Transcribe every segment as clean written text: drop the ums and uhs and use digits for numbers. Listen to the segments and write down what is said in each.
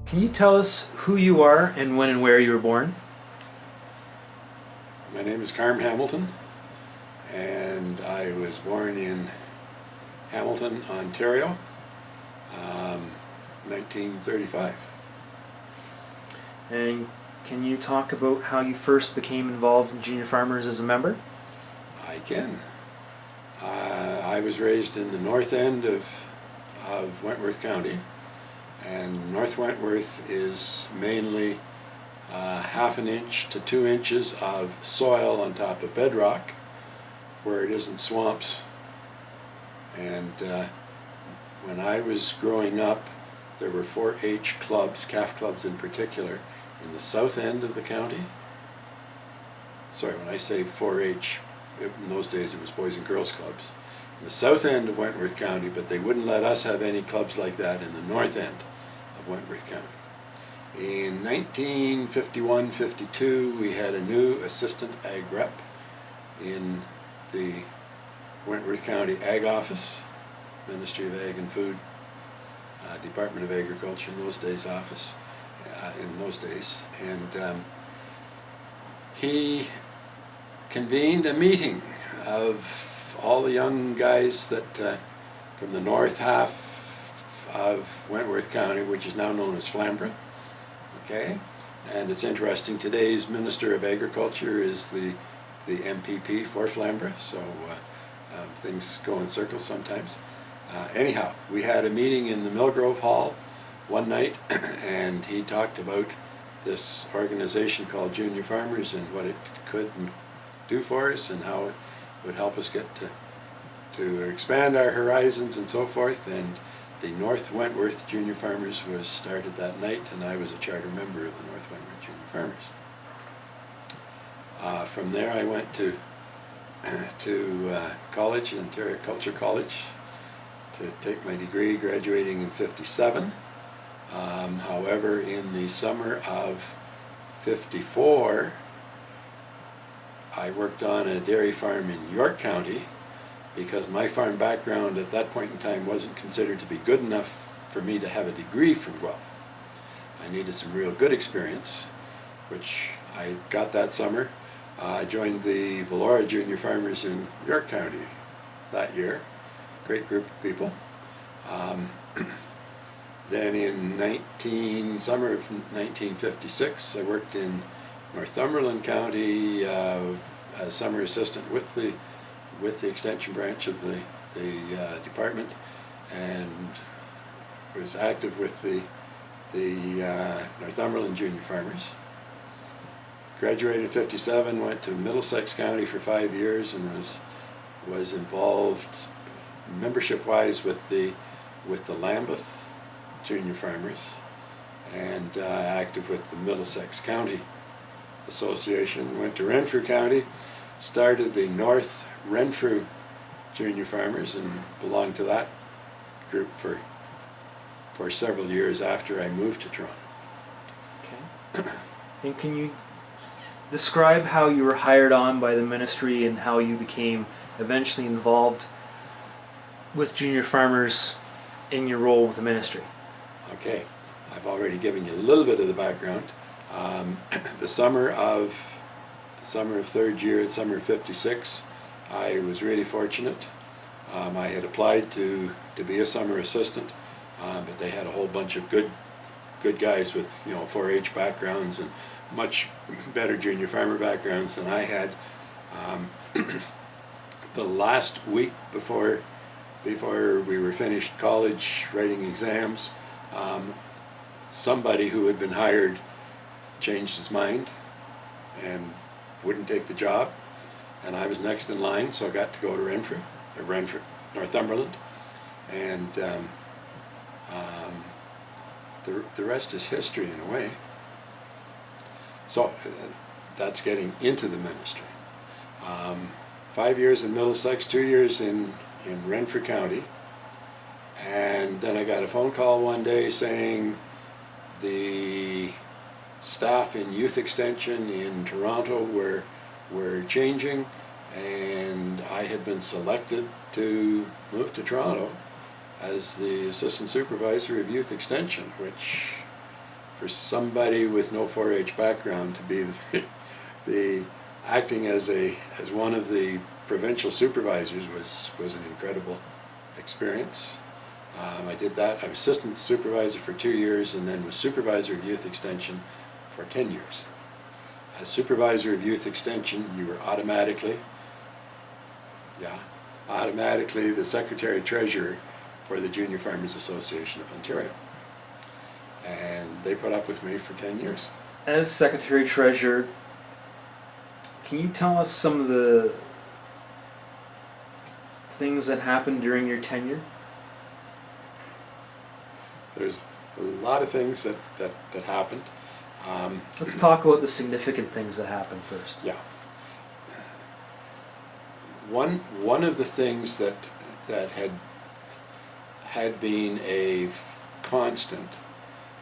Can you tell us who you are and when and where you were born? My name is Carm Hamilton, and I was born in Hamilton, Ontario, 1935. And can you talk about how you first became involved in Junior Farmers as a member? I can. I was raised in the north end of Wentworth County, and North Wentworth is mainly half an inch to 2 inches of soil on top of bedrock where it isn't swamps. And when I was growing up, there were 4-H clubs, calf clubs in particular, in the south end of the county. Sorry, when I say 4-H, in those days it was Boys and Girls Clubs. In the south end of Wentworth County, but they wouldn't let us have any clubs like that in the north end of Wentworth County. In 1951-52, we had a new assistant ag rep in the Wentworth County Ag Office, Ministry of Ag and Food, Department of Agriculture in those days office, and he convened a meeting of all the young guys that from the north half of Wentworth County, which is now known as Flamborough. Okay, and it's interesting. Today's Minister of Agriculture is the MPP for Flamborough, so things go in circles sometimes. Anyhow, we had a meeting in the Millgrove Hall one night, and he talked about this organization called Junior Farmers and what it could do for us and how it would help us get to expand our horizons and so forth. And the North Wentworth Junior Farmers was started that night, and I was a charter member of the North Wentworth Junior Farmers. From there I went to college, Ontario Culture College, to take my degree, graduating in '57. However, in the summer of '54, I worked on a dairy farm in York County because my farm background at that point in time wasn't considered to be good enough for me to have a degree from Guelph. I needed some real good experience, which I got that summer. I joined the Valora Junior Farmers in York County that year. Great group of people. Then in summer of 1956, I worked in Northumberland County as summer assistant with the extension branch of the department, and was active with the Northumberland Junior Farmers. Graduated in '57, went to Middlesex County for 5 years, and was involved membership-wise with the Lambeth Junior Farmers, and active with the Middlesex County Association. Went to Renfrew County, started the North Renfrew Junior Farmers, and belonged to that group for several years after I moved to Toronto. Okay. And can you describe how you were hired on by the ministry and how you became eventually involved with Junior Farmers in your role with the ministry? Okay, I've already given you a little bit of the background. The summer of third year, the summer of '56, I was really fortunate. I had applied to be a summer assistant, but they had a whole bunch of good guys with 4-H backgrounds and much better junior farmer backgrounds than I had. The last week before we were finished college writing exams, somebody who had been hired changed his mind and wouldn't take the job, and I was next in line, so I got to go to Renfrew, Northumberland, and the rest is history in a way. So that's getting into the ministry. 5 years in Middlesex, 2 years in Renfrew County, and then I got a phone call one day saying the staff in youth extension in Toronto were changing, and I had been selected to move to Toronto as the assistant supervisor of youth extension, which for somebody with no 4-H background to be the acting as one of the provincial supervisors was an incredible experience. I did that. I was assistant supervisor for 2 years and then was supervisor of youth extension for 10 years. As supervisor of youth extension, you were automatically the secretary-treasurer for the Junior Farmers Association of Ontario. And they put up with me for 10 years. As secretary-treasurer, can you tell us some of the things that happened during your tenure? There's a lot of things that happened. Let's talk about the significant things that happened first. Yeah. One of the things that had been a constant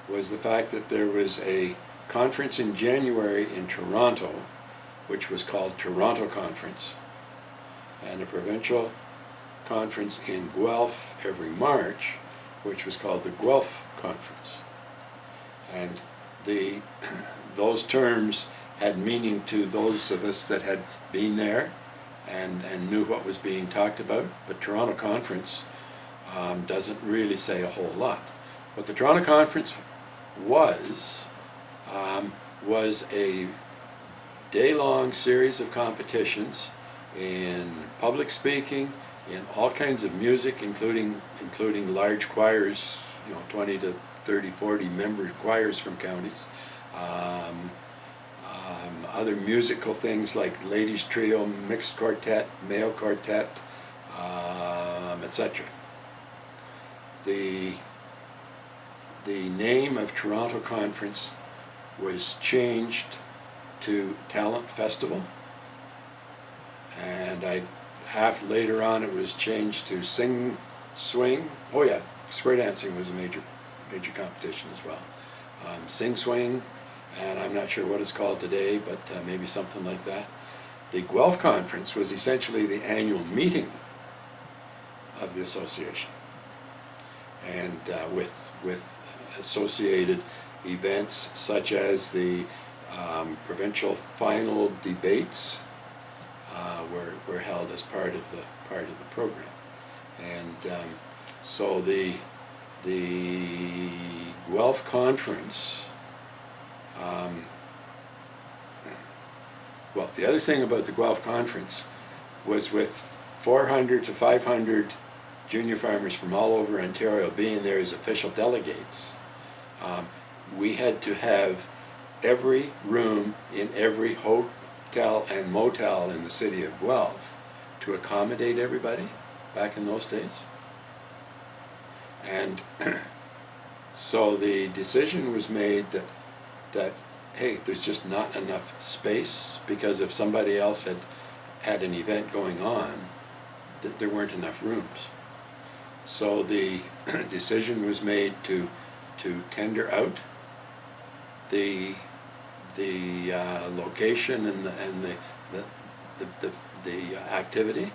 was the fact that there was a conference in January in Toronto, which was called Toronto Conference, and a provincial conference in Guelph every March, which was called the Guelph Conference. And those terms had meaning to those of us that had been there and knew what was being talked about, but Toronto Conference doesn't really say a whole lot. What the Toronto Conference was a day-long series of competitions in public speaking, in all kinds of music, including large choirs, 20 to 30, 40 member choirs from counties. Other musical things like ladies trio, mixed quartet, male quartet, etc. The name of Toronto Conference was changed to Talent Festival, and later on it was changed to Sing Swing. Oh yeah, square dancing was a major competition as well. Sing Swing, and I'm not sure what it's called today, but maybe something like that. The Guelph Conference was essentially the annual meeting of the association, and with associated events such as the provincial final debates were held as part of the program, and so the Guelph Conference. Well, the other thing about the Guelph Conference was with 400 to 500 junior farmers from all over Ontario being there as official delegates, we had to have every room in every hotel and motel in the city of Guelph to accommodate everybody back in those days. And so the decision was made that hey, there's just not enough space, because if somebody else had an event going on, that there weren't enough rooms. So the decision was made to tender out the location and the activity.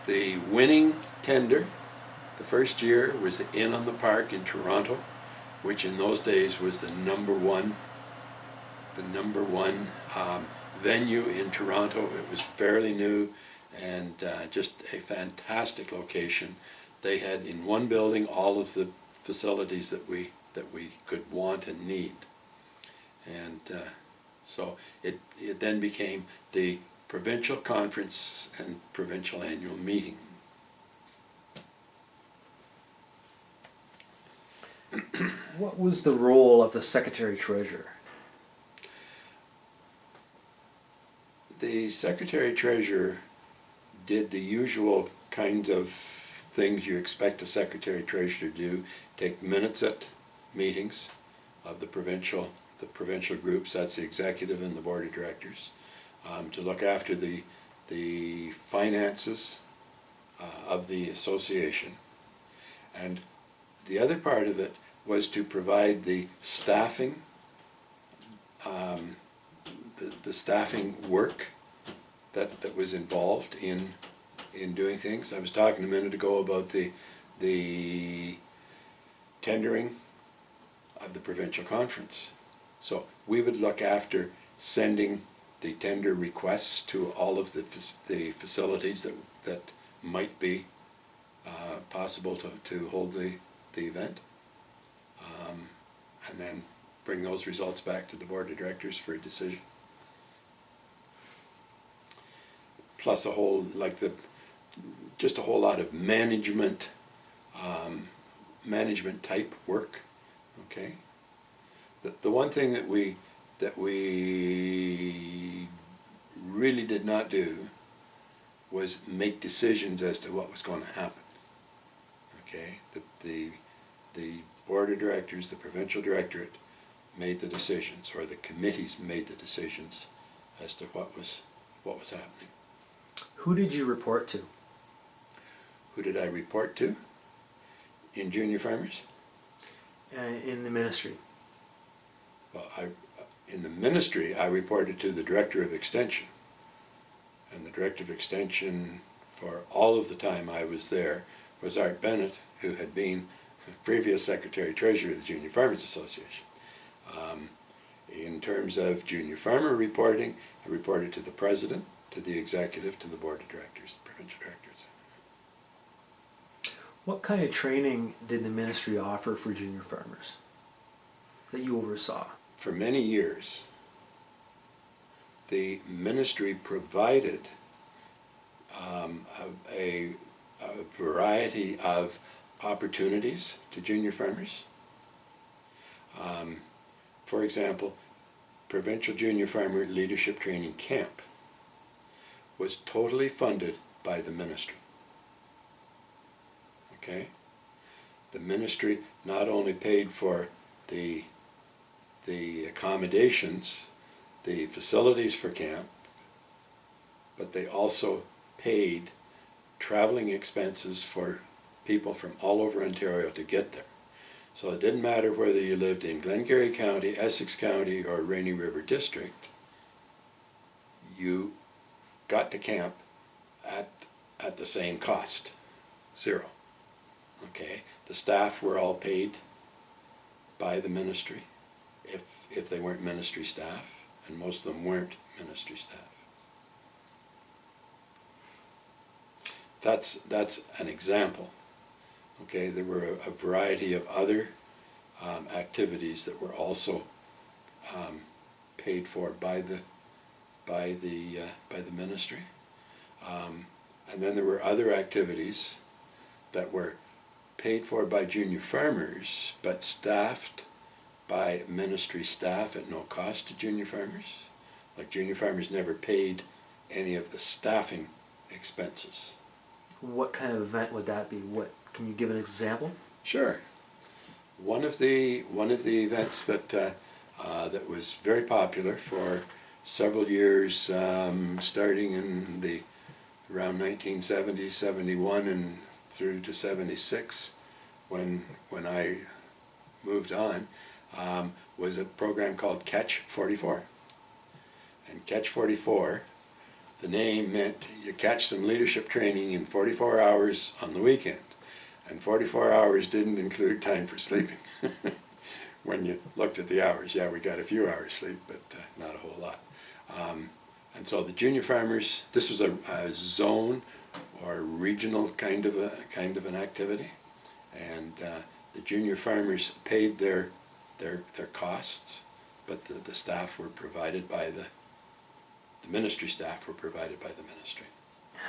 The winning tender the first year was the Inn on the Park in Toronto, which in those days was the number one venue in Toronto. It was fairly new and just a fantastic location. They had in one building all of the facilities that we could want and need, and so it then became the provincial conference and provincial annual meeting. What was the role of the Secretary-Treasurer? The Secretary-Treasurer did the usual kinds of things you expect a Secretary-Treasurer to do: take minutes at meetings of the provincial groups, that's the executive and the board of directors, to look after the finances of the association, and the other part of it was to provide the staffing, the staffing work that was involved in doing things. I was talking a minute ago about the tendering of the provincial conference. So we would look after sending the tender requests to all of the facilities that might be possible to hold the event, and then bring those results back to the board of directors for a decision. Plus just a whole lot of management type work. Okay. The one thing that we really did not do was make decisions as to what was going to happen. Okay. The board of directors, the provincial directorate, made the decisions, or the committees made the decisions as to what was happening. Who did you report to? Who did I report to in Junior Farmers? In the ministry. Well, in the ministry, I reported to the Director of Extension. And the Director of Extension, for all of the time I was there, was Art Bennett, who had been the previous Secretary-Treasurer of the Junior Farmers Association. In terms of junior farmer reporting, I reported to the President, to the Executive, to the Board of Directors, the Provincial Directors. What kind of training did the ministry offer for junior farmers that you oversaw? For many years, the ministry provided a variety of opportunities to junior farmers. For example, Provincial Junior Farmer Leadership Training Camp was totally funded by the ministry. Okay? The ministry not only paid for the accommodations, the facilities for camp, but they also paid traveling expenses for people from all over Ontario to get there. So it didn't matter whether you lived in Glengarry County, Essex County, or Rainy River District, you got to camp at the same cost, zero. Okay, the staff were all paid by the ministry, if they weren't ministry staff, and most of them weren't ministry staff. That's an example. Okay, there were a variety of other activities that were also paid for by the ministry, and then there were other activities that were paid for by junior farmers, but staffed by ministry staff at no cost to junior farmers. Like, junior farmers never paid any of the staffing expenses. What kind of event would that be? Can you give an example? Sure. One of the events that was very popular for several years, starting in around 1970, 71, and through to 76, when I moved on, was a program called Catch 44. And Catch 44, the name meant you catch some leadership training in 44 hours on the weekend. And 44 hours didn't include time for sleeping. When you looked at the hours, yeah, we got a few hours sleep, but not a whole lot. And so the junior farmers, this was a zone or regional kind of an activity, and the junior farmers paid their costs, but the staff were provided by the ministry staff were provided by the ministry.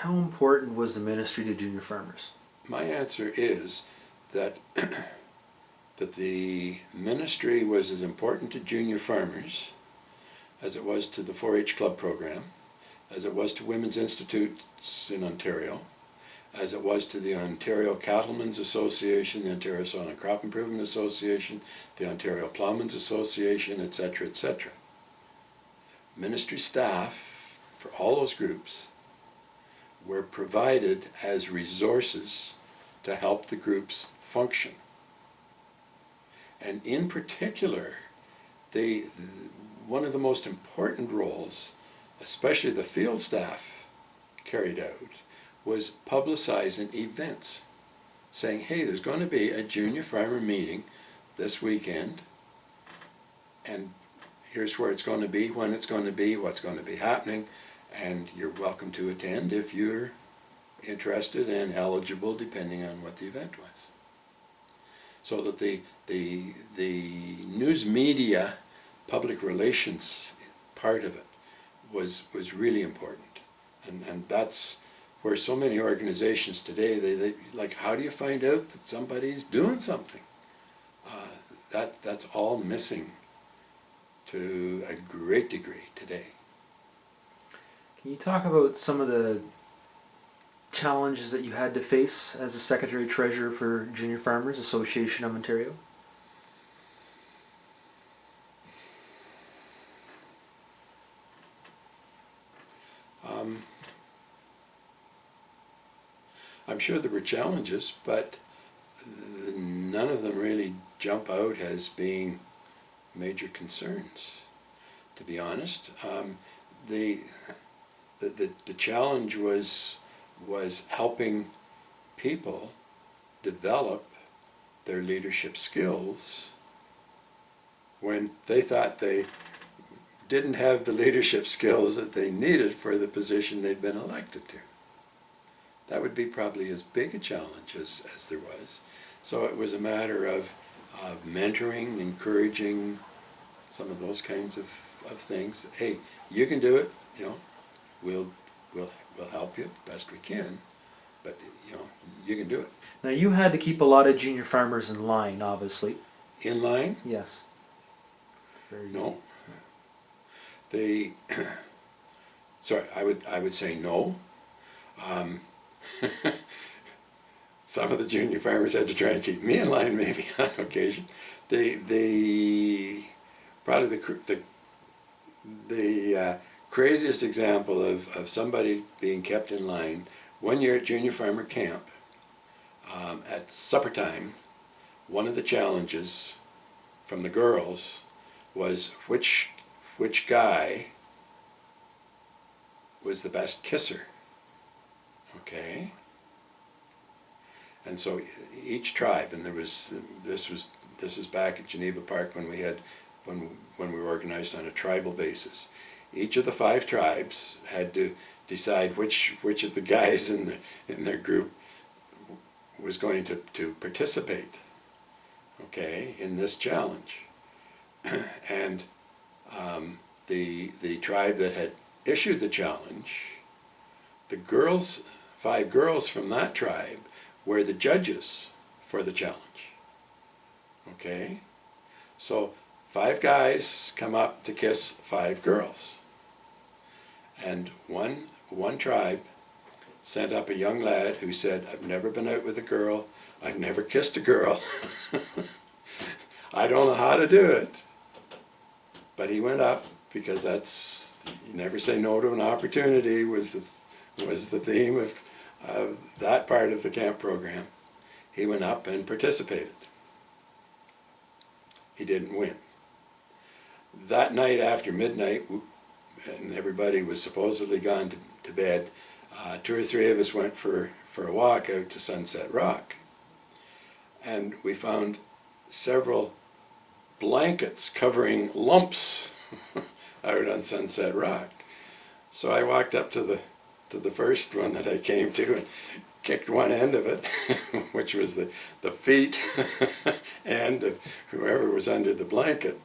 How important was the ministry to junior farmers? My answer is that that the ministry was as important to junior farmers as it was to the 4-H club program, as it was to women's institutes in Ontario, as it was to the Ontario Cattlemen's Association, the Ontario Soil and Crop Improvement Association, the Ontario Plowmen's Association, etc., etc. Ministry staff for all those groups were provided as resources to help the groups function. And in particular, one of the most important roles, especially the field staff carried out, was publicizing events, saying, hey, there's going to be a junior farmer meeting this weekend and here's where it's going to be, when it's going to be, what's going to be happening, and you're welcome to attend if you're interested and eligible, depending on what the event was. So that the news media, public relations part of it was really important, and that's where so many organizations today, they like, how do you find out that somebody's doing something? That's all missing to a great degree today. Can you talk about some of the challenges that you had to face as a Secretary Treasurer for Junior Farmers Association of Ontario? I'm sure there were challenges, but none of them really jump out as being major concerns, to be honest. The challenge was helping people develop their leadership skills when they thought they didn't have the leadership skills that they needed for the position they'd been elected to. That would be probably as big a challenge as there was. So it was a matter of mentoring, encouraging, some of those kinds of things. Hey, you can do it, we'll help you best we can, but you can do it. Now you had to keep a lot of junior farmers in line, obviously. In line? Yes. No. Sorry, I would say no. Some of the junior farmers had to try and keep me in line, maybe on occasion. Probably the craziest example of somebody being kept in line, one year at junior farmer camp, at supper time, one of the challenges from the girls was which guy was the best kisser. Okay, and so each tribe, and this was back at Geneva Park when we were organized on a tribal basis. Each of the 5 tribes had to decide which of the guys in their group was going to participate. Okay, in this challenge, and the tribe that had issued the challenge, the 5 girls from that tribe were the judges for the challenge. Okay? So 5 guys come up to kiss 5 girls. And one tribe sent up a young lad who said, I've never been out with a girl, I've never kissed a girl, I don't know how to do it. But he went up because you never say no to an opportunity was the theme of that part of the camp program. He went up and participated. He didn't win. That night after midnight, and everybody was supposedly gone to bed, 2 or 3 of us went for a walk out to Sunset Rock. And we found several blankets covering lumps out on Sunset Rock. So I walked up to the first one that I came to and kicked one end of it, which was the feet end of whoever was under the blanket.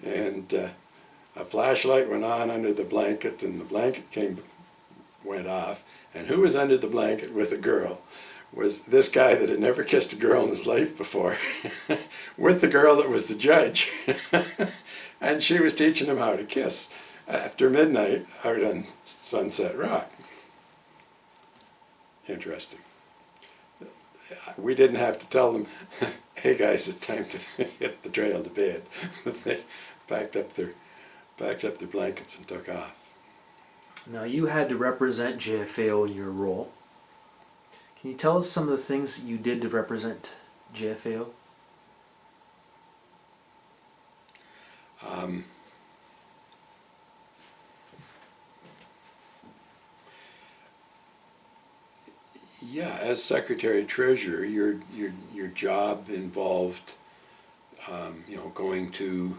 And a flashlight went on under the blanket, and the blanket went off. And who was under the blanket with a girl was this guy that had never kissed a girl in his life before, with the girl that was the judge. And she was teaching him how to kiss after midnight out on Sunset Rock. Interesting. We didn't have to tell them, hey guys, it's time to hit the trail to bed. They packed up their blankets and took off. Now you had to represent JFAO in your role. Can you tell us some of the things that you did to represent JFAO? Yeah, as Secretary Treasurer, your job involved, going to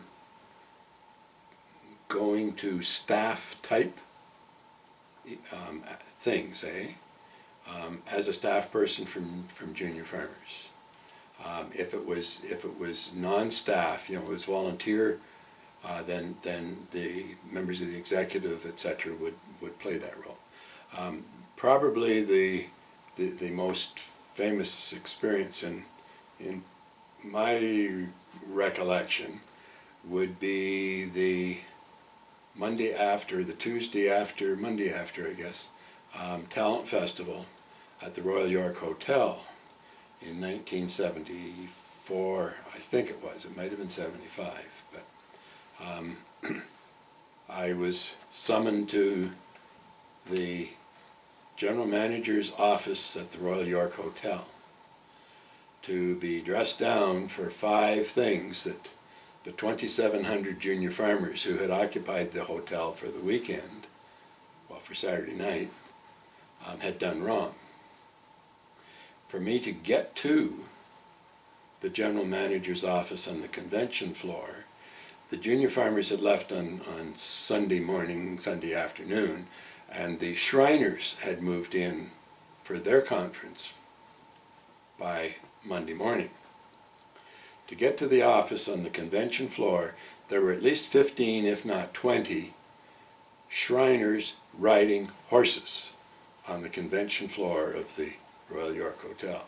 going to staff type things, as a staff person from Junior Farmers. If it was non-staff, it was volunteer, then the members of the executive, etc., would play that role. Probably the most famous experience in my recollection would be the Tuesday after, Monday after, I guess, Talent Festival at the Royal York Hotel in 1974, I think it was. It might have been 75, but I was summoned to the general manager's office at the Royal York Hotel to be dressed down for 5 things that the 2,700 junior farmers who had occupied the hotel for the weekend, well, for Saturday night, had done wrong. For me to get to the general manager's office on the convention floor, the junior farmers had left on Sunday morning, Sunday afternoon, and the Shriners had moved in for their conference by Monday morning. To get to the office on the convention floor, there were at least 15, if not 20, Shriners riding horses on the convention floor of the Royal York Hotel.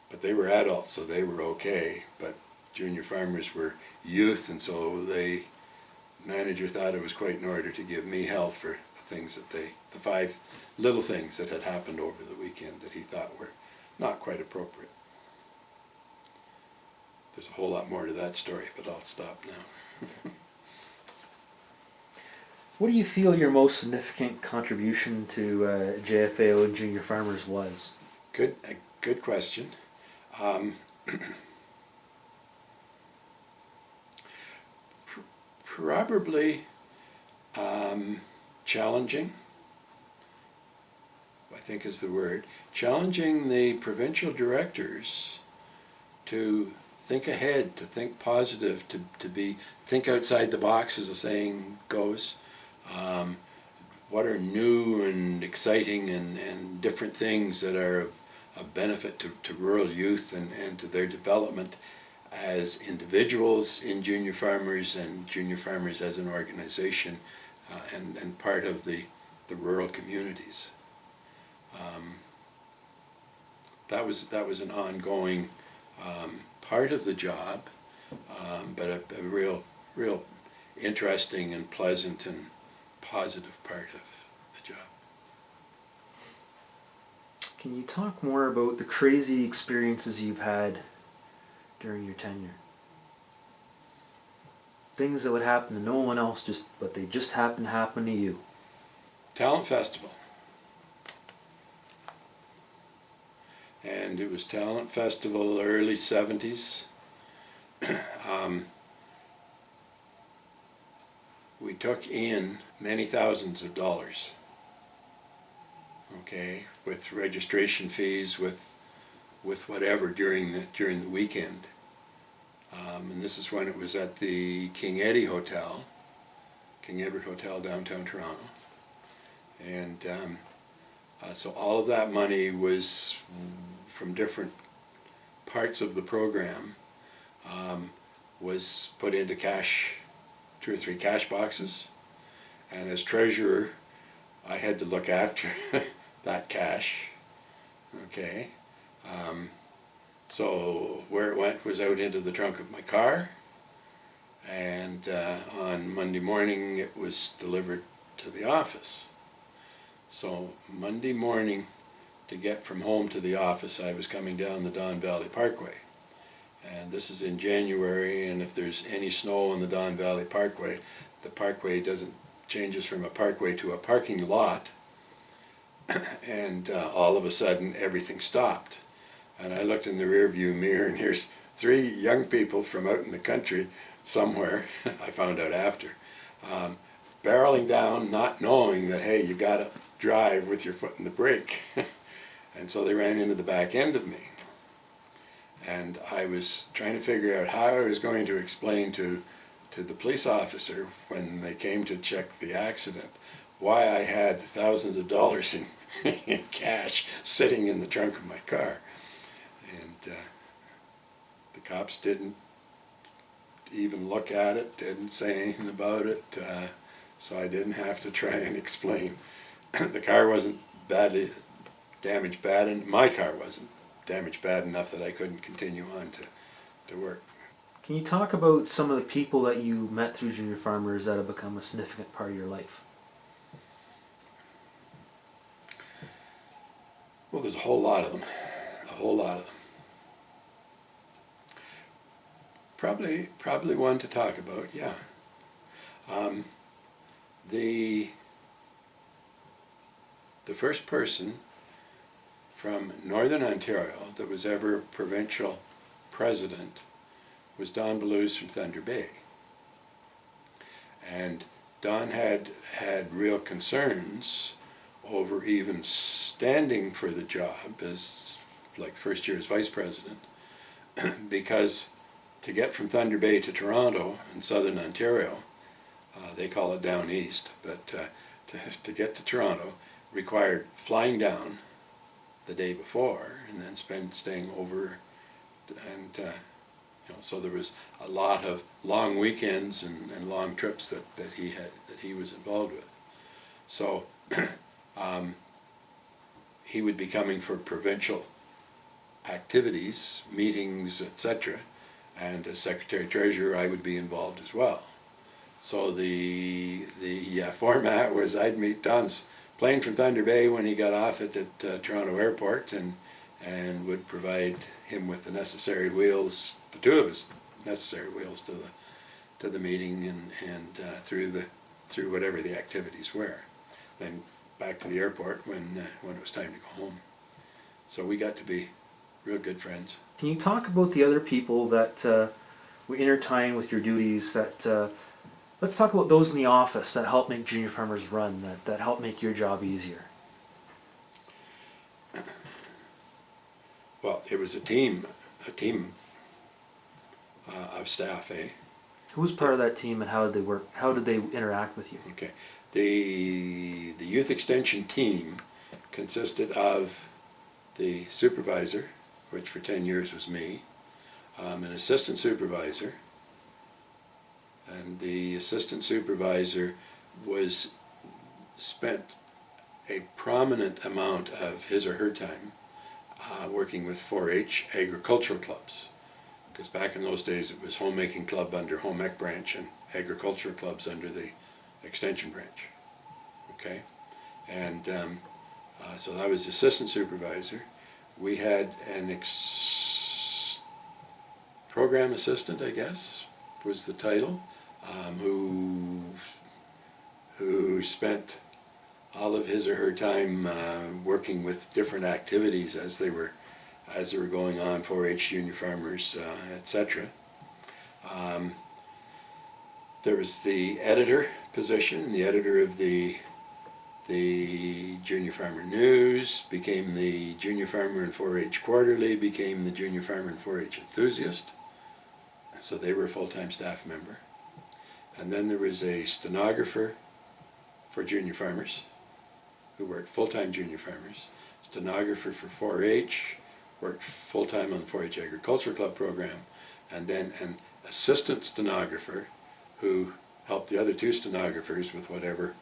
But they were adults, so they were okay, but junior farmers were youth, and so the manager thought it was quite in order to give me hell for the things that the 5 little things that had happened over the weekend that he thought were not quite appropriate. There's a whole lot more to that story, but I'll stop now. What do you feel your most significant contribution to JFAO and Junior Farmers was? Good question. Probably challenging, I think is the word. Challenging the provincial directors to think ahead, to think positive, to think outside the box, as the saying goes. What are new and exciting and different things that are of benefit to rural youth and to their development as individuals in junior farmers and junior farmers as an organization and part of the rural communities. That was an ongoing part of the job, but a real interesting and pleasant and positive part of the job. Can you talk more about the crazy experiences you've had during your tenure? Things that would happen to no one else, but they just happen to happen to you. Talent Festival. And it was Talent Festival, early 70s. We took in many thousands of dollars, okay, with registration fees, with whatever during the weekend. And this is when it was at the King Edward Hotel, downtown Toronto. And so all of that money was from different parts of the program, was put into cash, 2 or 3 cash boxes. And as treasurer, I had to look after that cash, okay. So where it went was out into the trunk of my car, and on Monday morning it was delivered to the office. So Monday morning, to get from home to the office, I was coming down the Don Valley Parkway. And this is in January, and if there's any snow on the Don Valley Parkway, the parkway changes from a parkway to a parking lot, and all of a sudden everything stopped. And I looked in the rearview mirror, and here's 3 young people from out in the country somewhere, I found out after, barreling down, not knowing that, hey, you got to drive with your foot in the brake. And so they ran into the back end of me. And I was trying to figure out how I was going to explain to to the police officer when they came to check the accident why I had thousands of dollars in cash sitting in the trunk of my car. And the cops didn't even look at it, didn't say anything about it, so I didn't have to try and explain. The car wasn't badly damaged bad, and my car wasn't damaged bad enough that I couldn't continue on to work. Can you talk about some of the people that you met through Junior Farmers that have become a significant part of your life? Well, there's a whole lot of them. A whole lot of them. Probably one to talk about, yeah. The first person from Northern Ontario that was ever provincial president was Don Blues from Thunder Bay. And Don had real concerns over even standing for the job as like first year as vice president because to get from Thunder Bay to Toronto in Southern Ontario, they call it down east, but to get to Toronto required flying down the day before and then staying over, and so there was a lot of long weekends and long trips that he was involved with. So he would be coming for provincial activities, meetings, etc. And as Secretary Treasurer, I would be involved as well. So the format was I'd meet Don's plane from Thunder Bay when he got off at Toronto Airport, and would provide him with the necessary wheels, the two of us necessary wheels to the meeting and through whatever the activities were. Then back to the airport when it was time to go home. So we got to be real good friends. Can you talk about the other people that were intertwined with your duties? Let's talk about those in the office that help make Junior Farmers run, that help make your job easier. Well, it was a team of staff, eh? Who was part of that team and how did they work? How did they interact with you? Okay. The youth extension team consisted of the supervisor, which for 10 years was me, an assistant supervisor, and the assistant supervisor spent a prominent amount of his or her time working with 4-H agricultural clubs, because back in those days it was homemaking club under home ec branch and agricultural clubs under the extension branch. Okay, and so that was the assistant supervisor. We had an program assistant, I guess, was the title, who spent all of his or her time working with different activities as they were going on, 4-H Junior Farmers, etc. There was the editor position. The editor of the Junior Farmer News became the Junior Farmer and 4-H Quarterly, became the Junior Farmer and 4-H Enthusiast. So they were a full-time staff member. And then there was a stenographer for Junior Farmers, who worked full-time Junior Farmers, stenographer for 4-H, worked full-time on the 4-H Agriculture Club program, and then an assistant stenographer who helped the other two stenographers with whatever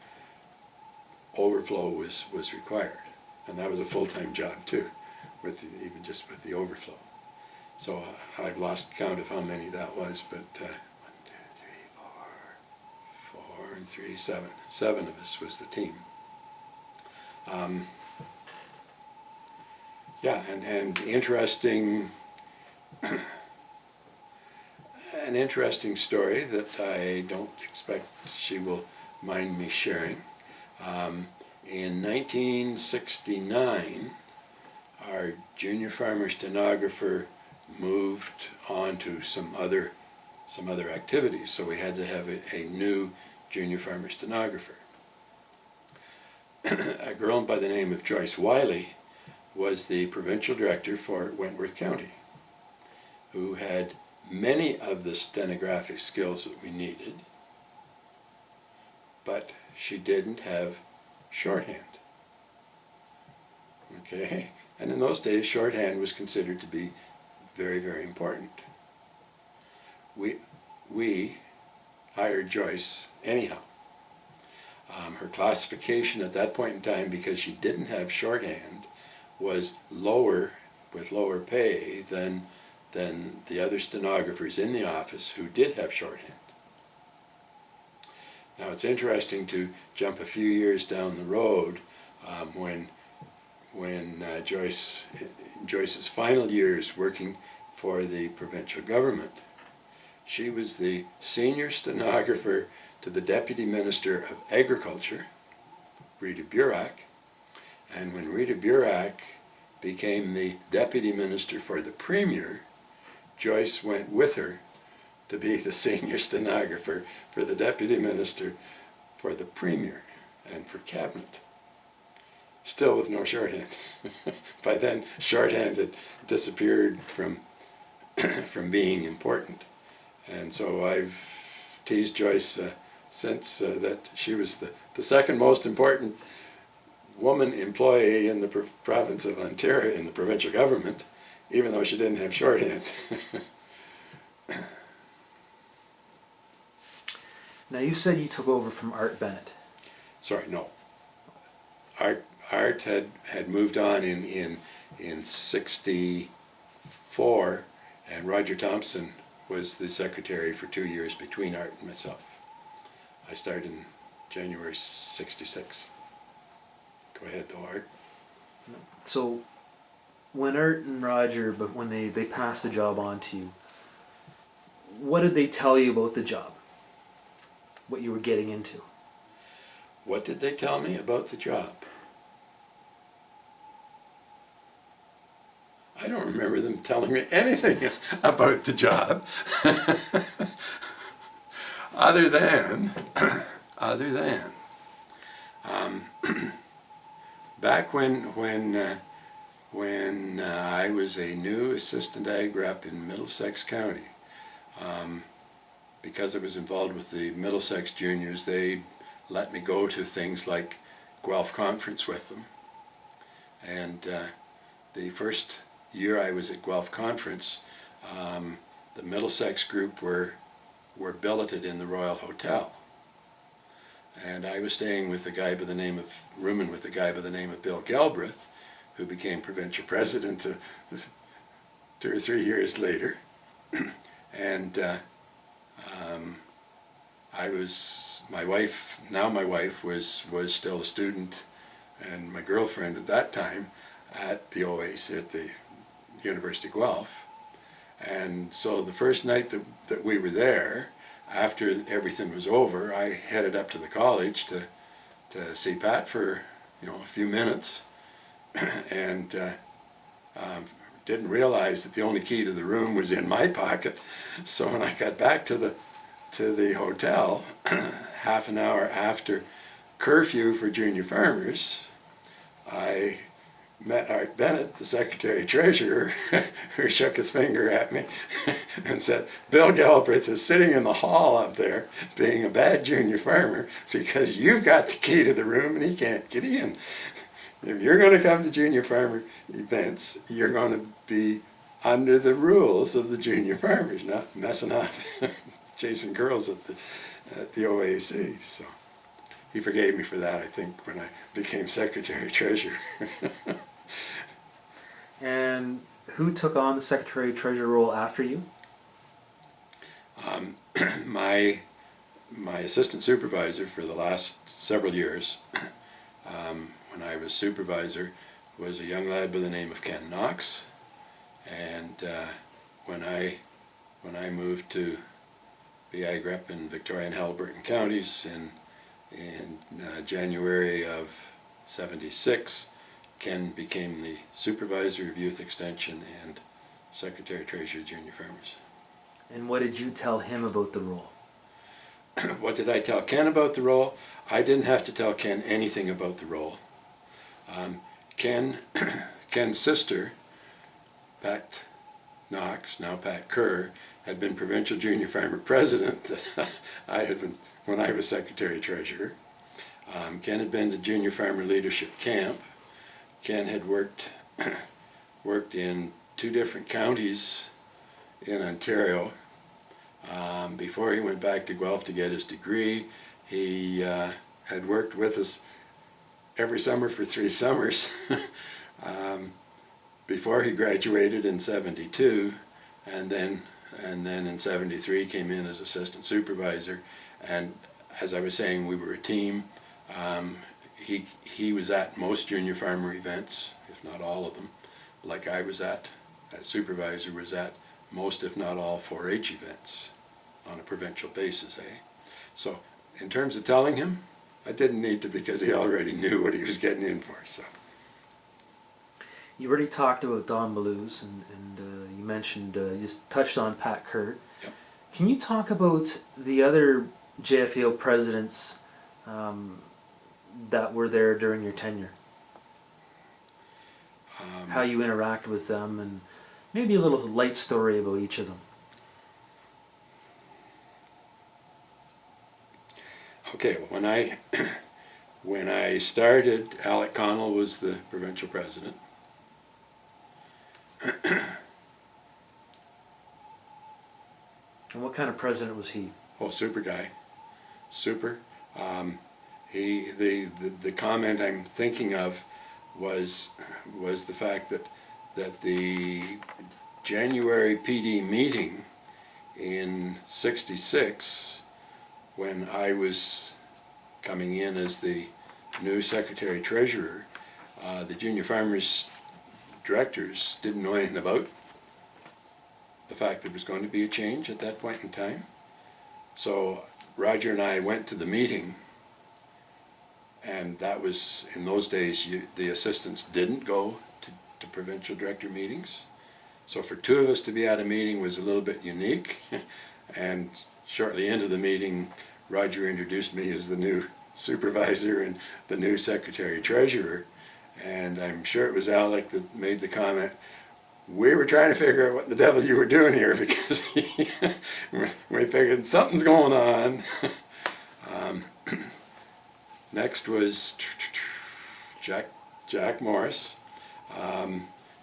overflow was required. And that was a full-time job too, even just with the overflow. So I've lost count of how many that was, but 1, 2, 3, 4, 4 and 3, 7. 7 of us was the team. Yeah, and interesting, an interesting story that I don't expect she will mind me sharing. In 1969, our Junior Farmer stenographer moved on to some other activities, so we had to have a new Junior Farmer stenographer. A girl by the name of Joyce Wiley was the provincial director for Wentworth County, who had many of the stenographic skills that we needed, but she didn't have shorthand. Okay? And in those days, shorthand was considered to be very, very important. We hired Joyce anyhow. Her classification at that point in time, because she didn't have shorthand, was lower, with lower pay than the other stenographers in the office who did have shorthand. Now it's interesting to jump a few years down the road when Joyce's final years working for the provincial government. She was the senior stenographer to the Deputy Minister of Agriculture, Rita Burak, and when Rita Burak became the Deputy Minister for the Premier, Joyce went with her to be the senior stenographer for the Deputy Minister for the Premier and for Cabinet. Still with no shorthand. By then, shorthand had disappeared from being important. And so I've teased Joyce since that she was the second most important woman employee in the province of Ontario, in the provincial government, even though she didn't have shorthand. Now you said you took over from Art Bennett. Sorry, no. Art had moved on in 64, and Roger Thompson was the secretary for 2 years between Art and myself. I started in January 66. Go ahead though, Art. So when Art and Roger, but when they passed the job on to you, what did they tell you about the job? What you were getting into? What did they tell me about the job? I don't remember them telling me anything about the job. other than back when I was a new assistant ag rep in Middlesex County, because I was involved with the Middlesex juniors, they let me go to things like Guelph Conference with them. And the first year I was at Guelph Conference, the Middlesex group were billeted in the Royal Hotel. And I was staying with a guy by the name of, rooming with a guy by the name of Bill Galbraith, who became provincial president 2 or 3 years later. And my wife was still a student and my girlfriend at that time at the OAC, at the University of Guelph. And so the first night that we were there, after everything was over, I headed up to the college to see Pat for a few minutes, and didn't realize that the only key to the room was in my pocket. So when I got back to the hotel, half an hour after curfew for junior farmers, I met Art Bennett, the secretary-treasurer, who shook his finger at me and said, "Bill Galbraith is sitting in the hall up there being a bad junior farmer because you've got the key to the room and he can't get in. If you're going to come to junior farmer events, you're going to be under the rules of the junior farmers, not messing off chasing girls at the OAC." So he forgave me for that, I think, when I became secretary-treasurer. And who took on the secretary-treasurer role after you? My assistant supervisor for the last several years, when I was supervisor, was a young lad by the name of Ken Knox. And when I moved to be ag rep in Victoria and Haliburton counties in January of '76, Ken became the supervisor of youth extension and secretary-treasurer of junior farmers. And what did you tell him about the role? What did I tell Ken about the role? I didn't have to tell Ken anything about the role. Ken's sister, Pat Knox, now Pat Kerr, had been provincial junior farmer president that I had been when I was secretary treasurer. Ken had been to junior farmer leadership camp. Ken had worked in 2 different counties in Ontario. Before he went back to Guelph to get his degree, he had worked with us every summer for 3 summers before he graduated in '72, and then in '73 came in as assistant supervisor. And as I was saying, we were a team. He was at most junior farmer events, if not all of them, like I was at, as supervisor was at most, if not all, 4-H events on a provincial basis, So in terms of telling him, I didn't need to, because he already knew what he was getting in for. So You already talked about Don Blues, and you mentioned, you just touched on Pat Kerr. Yep. Can you talk about the other JFAO presidents that were there during your tenure? How you interact with them, and maybe a little light story about each of them. Okay, when I started, Alec Connell was the provincial president. And what kind of president was he? Oh, super guy, super. The comment I'm thinking of was the fact that the January PD meeting in '66, when I was coming in as the new secretary treasurer, the junior farmers directors didn't know anything about the fact there was going to be a change at that point in time. So Roger and I went to the meeting, and that was, in those days, the assistants didn't go to provincial director meetings. So for 2 of us to be at a meeting was a little bit unique. And shortly into the meeting, Roger introduced me as the new supervisor and the new secretary treasurer. And I'm sure it was Alec that made the comment, "We were trying to figure out what the devil you were doing here, because we figured something's going on." Next was Jack Morris.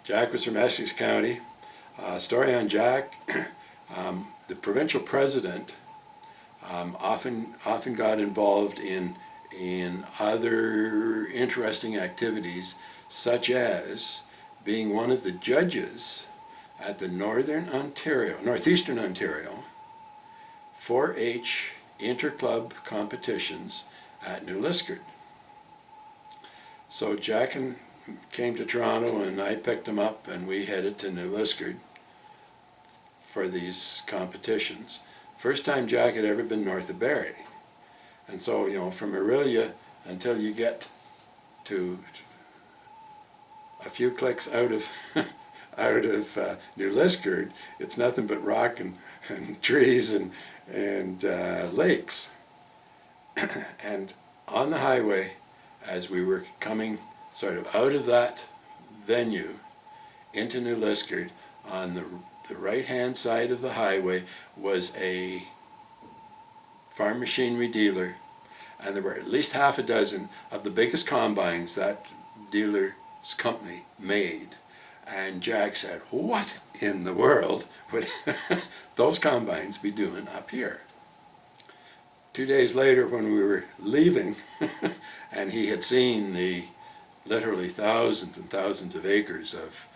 Jack was from Essex County. Story on Jack: the provincial president often got involved in other interesting activities, such as being one of the judges at the Northeastern Ontario 4-H interclub competitions at New Liskeard. So Jack came to Toronto, and I picked him up, and we headed to New Liskeard for these competitions. First time Jack had ever been north of Barrie. And so, from Orillia until you get to a few clicks out of New Liskeard, it's nothing but rock and trees and lakes. And on the highway, as we were coming sort of out of that venue into New Liskeard, on the right-hand side of the highway was a farm machinery dealer, and there were at least half a dozen of the biggest combines that dealer's company made. And Jack said, "What in the world would those combines be doing up here?" 2 days later, when we were leaving, and he had seen the literally thousands and thousands of acres of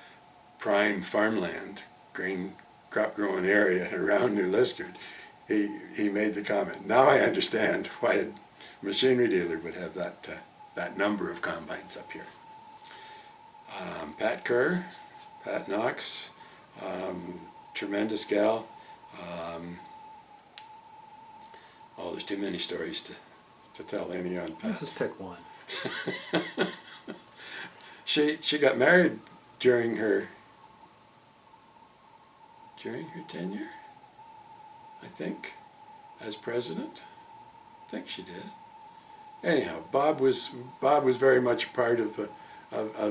prime farmland, crop growing area around New Liskeard, he made the comment, "Now I understand why a machinery dealer would have that number of combines up here." Pat Kerr, Pat Knox, tremendous gal. There's too many stories to tell any on Pat. Let's just pick one. She got married during her tenure, I think, as president. I think she did. Anyhow, Bob was very much a part of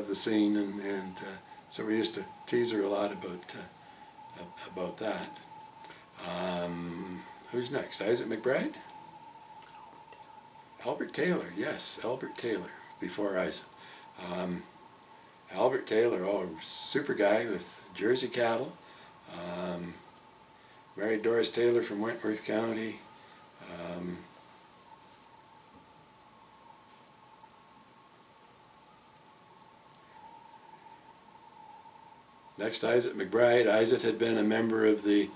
the scene, and so we used to tease her a lot about that. Who's next? Isaac McBride? Albert Taylor, yes, Albert Taylor, before Isaac. Albert Taylor, oh, super guy with Jersey cattle. Married Doris Taylor from Wentworth County. Next, Isaac McBride. Isaac had been a member of the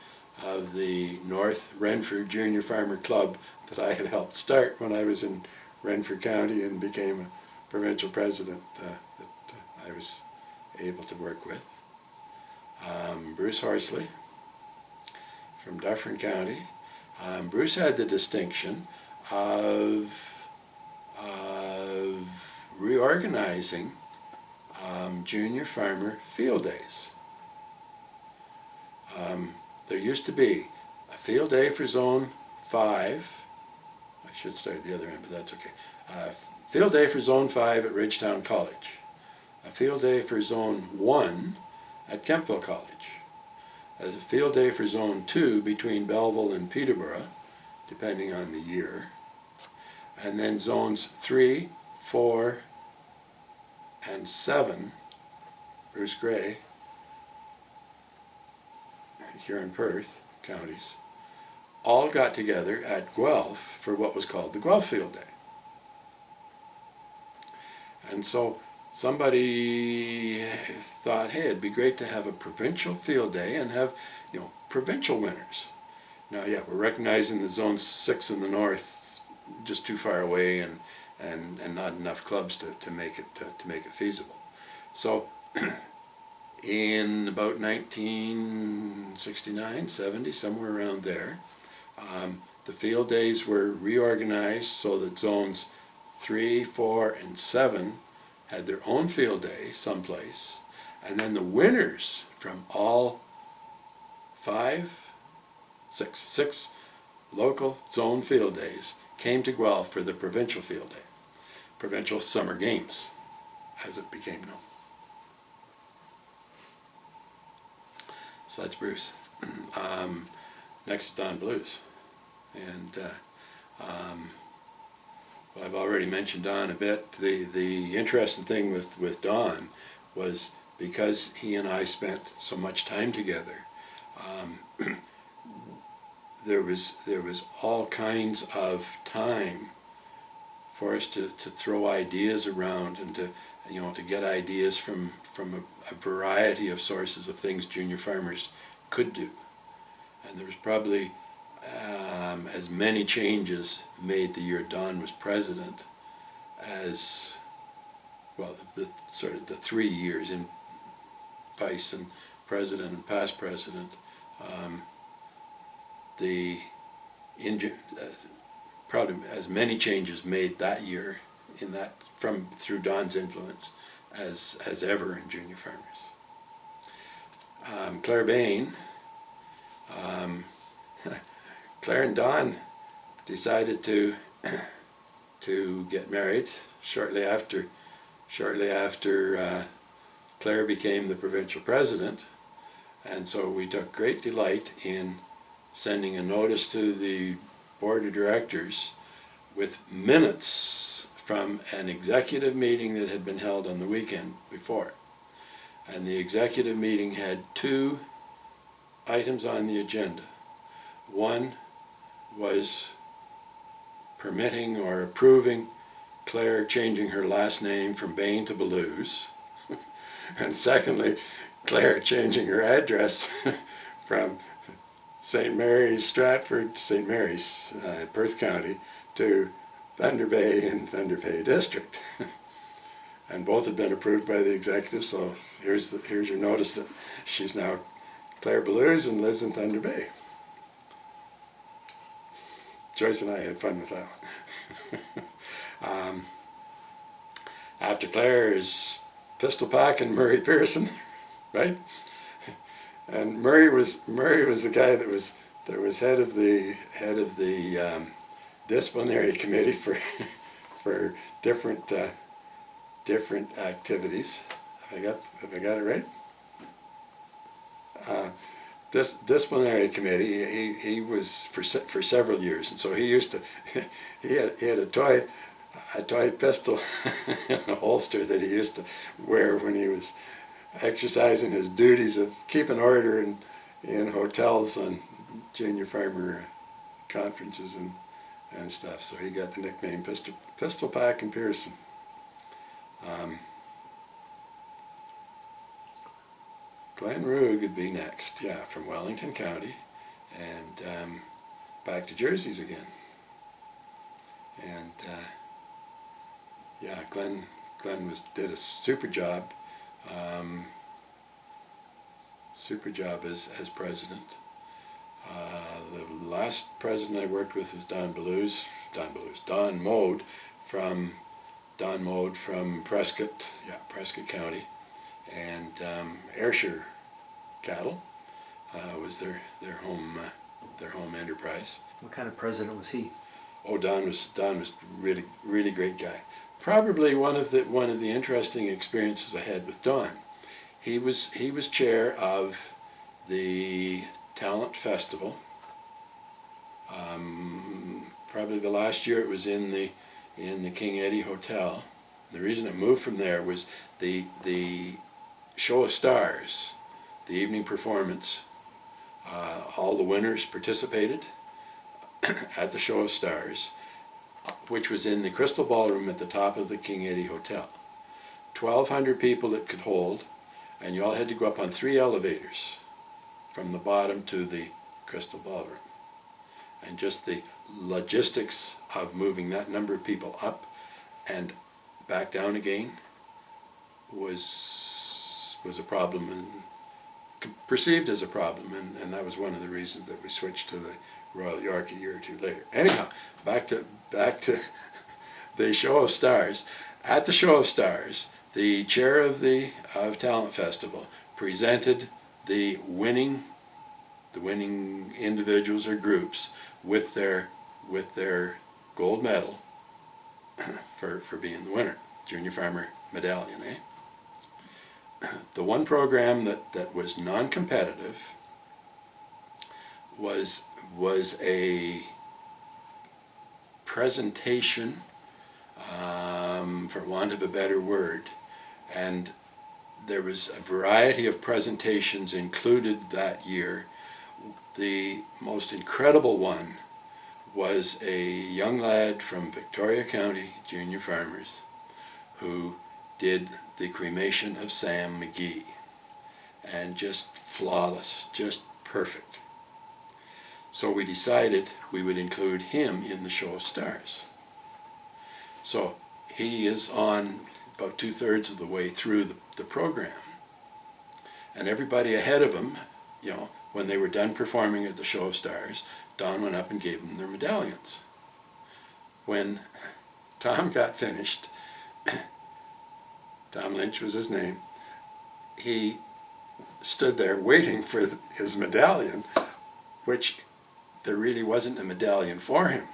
North Renfrew Junior Farmer Club that I had helped start when I was in Renfrew County and became a provincial president that I was able to work with. Bruce Horsley from Dufferin County. Bruce had the distinction of reorganizing junior farmer field days. There used to be a field day for Zone 5. I should start at the other end, but that's okay. Field day for Zone 5 at Ridgetown College. A field day for Zone 1 at Kempville College. A field day for Zone 2 between Belleville and Peterborough, depending on the year. And then Zones 3, 4, and 7, Bruce Gray, here in Perth counties, all got together at Guelph for what was called the Guelph Field Day. And so somebody thought, hey, it'd be great to have a provincial field day and have, provincial winners. Now, yeah, we're recognizing the Zone 6 in the north just too far away and not enough clubs to make it feasible. So in about 1969, 70, somewhere around there, the field days were reorganized so that Zones 3, 4, and 7 had their own field day someplace, and then the winners from all six local zone field days came to Guelph for the provincial field day, provincial summer games, as it became known. So that's Bruce. Next, Don Blues. And well, I've already mentioned Don a bit. The interesting thing with Don was because he and I spent so much time together, there was all kinds of time for us to throw ideas around and to get ideas from a variety of sources of things junior farmers could do. And there was probably as many changes made the year Don was president as, well, the 3 years in vice and president and past president. Probably as many changes made that year through Don's influence as ever in junior farmers. Claire Bain. Claire and Don decided to get married shortly after Claire became the provincial president, and so we took great delight in sending a notice to the board of directors with minutes from an executive meeting that had been held on the weekend before. And the executive meeting had 2 items on the agenda. One was permitting or approving Claire changing her last name from Bain to Blues. And secondly, Claire changing her address from St. Mary's, Stratford, St. Mary's, Perth County, to Thunder Bay in Thunder Bay District. And both had been approved by the executive, so here's your notice that she's now Claire Blues and lives in Thunder Bay. Joyce and I had fun with that one. After Claire is Pistol Pack and Murray Pearson, right? And Murray was the guy that was head of the disciplinary committee for different activities. Have I got it right? disciplinary committee. He was for several years, and so he used to he had a toy pistol in a holster that he used to wear when he was exercising his duties of keeping order in hotels on junior farmer conferences and stuff. So he got the nickname Pistol Pack and Pearson. Glenn Rugg would be next, yeah, from Wellington County, and back to Jersey's again. And yeah, Glenn did a super job as president. The last president I worked with was Don Mode from Prescott County, and Ayrshire Cattle was their home enterprise. What kind of president was he? Oh, Don was really great guy. Probably one of the interesting experiences I had with Don. He was chair of the Talent Festival. Probably the last year it was in the King Eddie Hotel. The reason it moved from there was the Show of Stars, the evening performance. All the winners participated at the Show of Stars, which was in the Crystal Ballroom at the top of the King Eddie Hotel. 1,200 people it could hold, and you all had to go up on 3 elevators from the bottom to the Crystal Ballroom. And just the logistics of moving that number of people up and back down again was a problem, and perceived as a problem, and that was one of the reasons that we switched to the Royal York a year or two later. Anyhow, back to the Show of Stars. At the Show of Stars, the chair of the Talent Festival presented the winning individuals or groups with their gold medal for being the winner, Junior Farmer Medallion. The one program that was non-competitive was a presentation, for want of a better word, and there was a variety of presentations included that year. The most incredible one was a young lad from Victoria County, Junior Farmers, who did the cremation of Sam McGee, and just flawless, just perfect. So we decided we would include him in the Show of Stars. So he is on about 2/3 of the way through the program, and everybody ahead of him, when they were done performing at the Show of Stars, Don went up and gave them their medallions. When Tom got finished, Tom Lynch was his name, he stood there waiting for his medallion, which there really wasn't a medallion for him.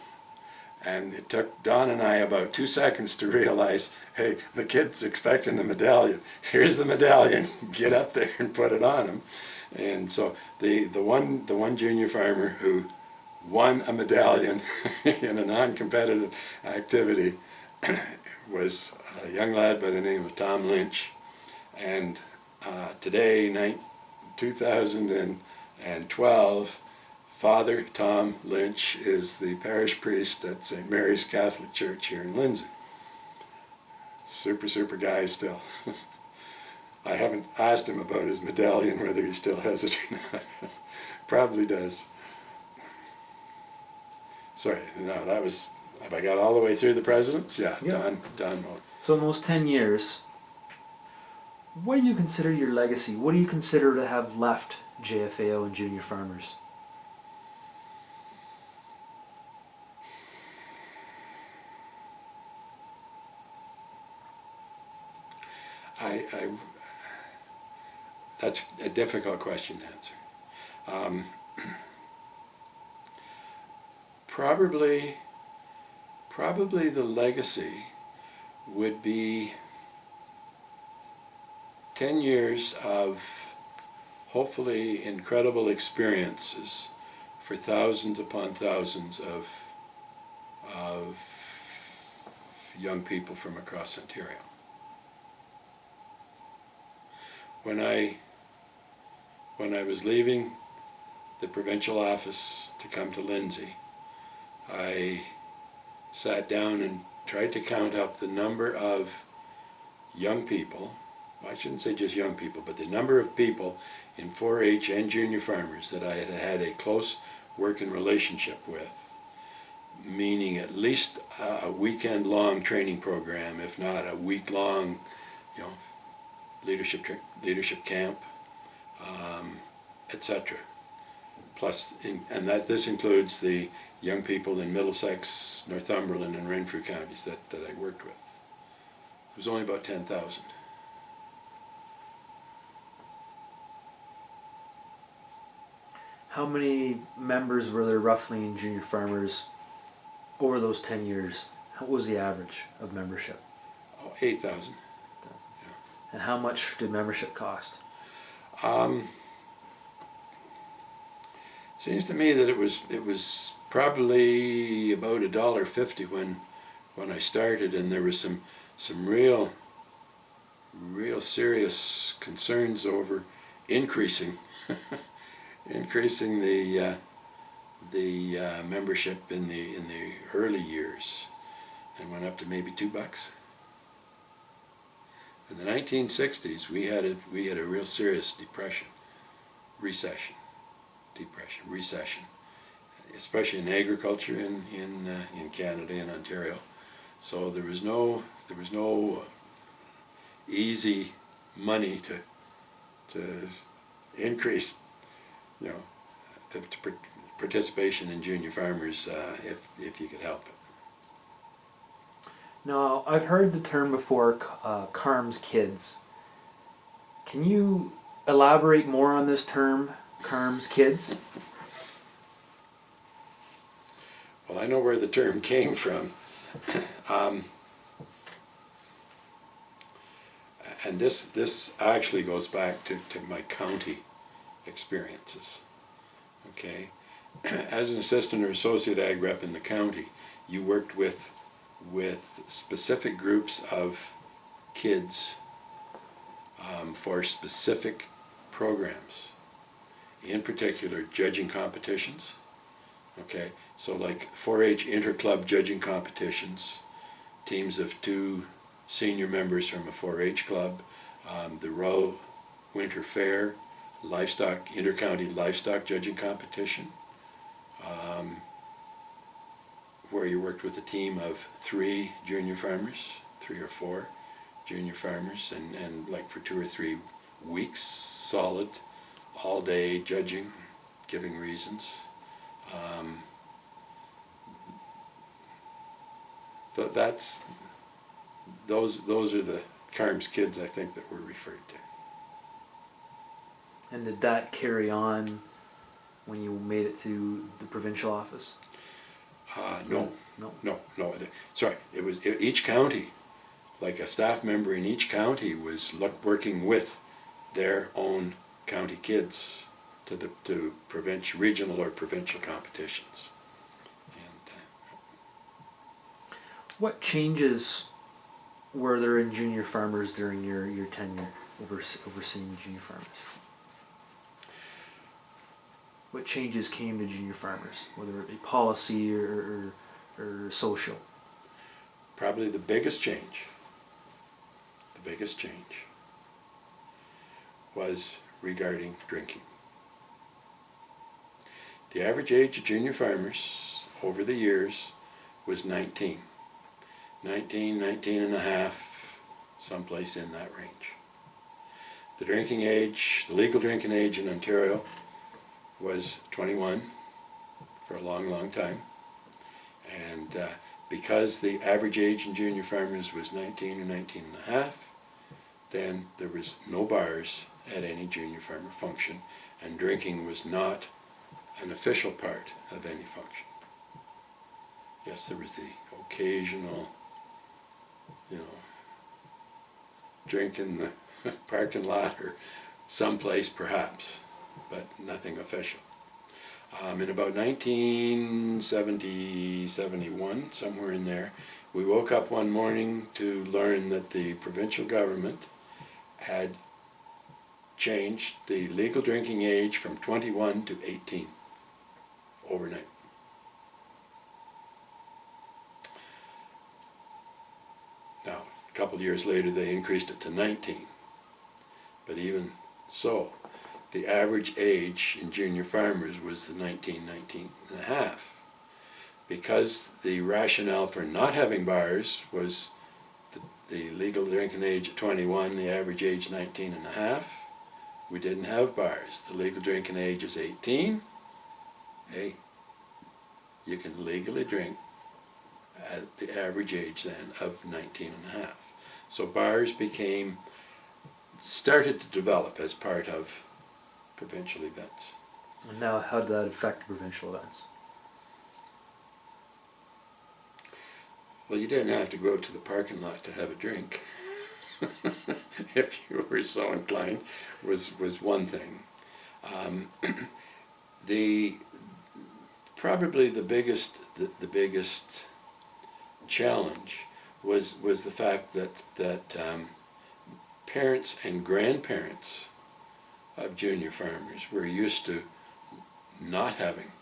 And it took Don and I about 2 seconds to realize, hey, the kid's expecting a medallion. Here's the medallion. Get up there and put it on him. And so the one junior farmer who won a medallion in a non-competitive activity was a young lad by the name of Tom Lynch. And today, 2012, Father Tom Lynch is the parish priest at St. Mary's Catholic Church here in Lindsay. Super guy still. I haven't asked him about his medallion, whether he still has it or not. Probably does. Sorry, no, that was, have I got all the way through the presidents? Yeah. Don Mode. So in those 10 years, what do you consider your legacy? What do you consider to have left JFAO and Junior Farmers? That's a difficult question to answer. Probably the legacy would be 10 years of hopefully incredible experiences for thousands upon thousands of young people from across Ontario. When I was leaving the provincial office to come to Lindsay, I sat down and tried to count up the number of young people, I shouldn't say just young people, but the number of people in 4-H and junior farmers that I had had a close working relationship with, meaning at least a weekend-long training program, if not a week-long, leadership camp, etc. Plus, this includes the young people in Middlesex, Northumberland, and Renfrew counties that I worked with. It was only about 10,000. How many members were there roughly in junior farmers over those 10 years? What was the average of membership? 8,000. Yeah. And how much did membership cost? Seems to me that it was probably about $1.50 when I started, and there was some real serious concerns over increasing the membership in the early years, and went up to maybe $2. In the 1960s, we had a real serious recession, especially in agriculture in Canada and Ontario. So there was no easy money to increase, participation in junior farmers if you could help it. Now, I've heard the term before, Carm's kids. Can you elaborate more on this term, Carm's kids? Well, I know where the term came from. And this actually goes back to my county experiences. Okay? As an assistant or associate ag rep in the county, you worked with specific groups of kids for specific programs. In particular, judging competitions. Okay, so like 4-H interclub judging competitions, teams of 2 senior members from a 4-H club, the Royal Winter Fair, intercounty livestock judging competition, where you worked with a team of 3 junior farmers, 3 or 4 junior farmers, and like for 2 or 3 weeks, solid, all day judging, giving reasons. Those are the Carm's kids, I think, that were referred to. And did that carry on when you made it to the provincial office? No. Sorry, it was each county, like a staff member in each county was working with their own county kids to regional or provincial competitions. And what changes were there in junior farmers during your tenure overseeing junior farmers? What changes came to junior farmers, whether it be policy or social? Probably the biggest change was regarding drinking. The average age of junior farmers over the years was 19 and a half, someplace in that range. The legal drinking age in Ontario was 21 for a long time. And because the average age in junior farmers was 19 or 19 and a half, then there was no bars at any junior farmer function, and drinking was not an official part of any function. Yes, there was the occasional, drink in the parking lot someplace perhaps, but nothing official. In about 1970, 71, somewhere in there, we woke up one morning to learn that the provincial government had changed the legal drinking age from 21 to 18 overnight. Now, a couple of years later, they increased it to 19. But even so, the average age in junior farmers was the 19 and a half. Because the rationale for not having bars was the legal drinking age at 21, the average age 19 and a half, we didn't have bars. The legal drinking age is 18. Hey, you can legally drink at the average age then of 19 and a half. So bars started to develop as part of provincial events. And now, how did that affect provincial events? Well, you didn't have to go to the parking lot to have a drink, if you were so inclined, was one thing. Probably the biggest challenge was the fact that parents and grandparents of junior farmers were used to not having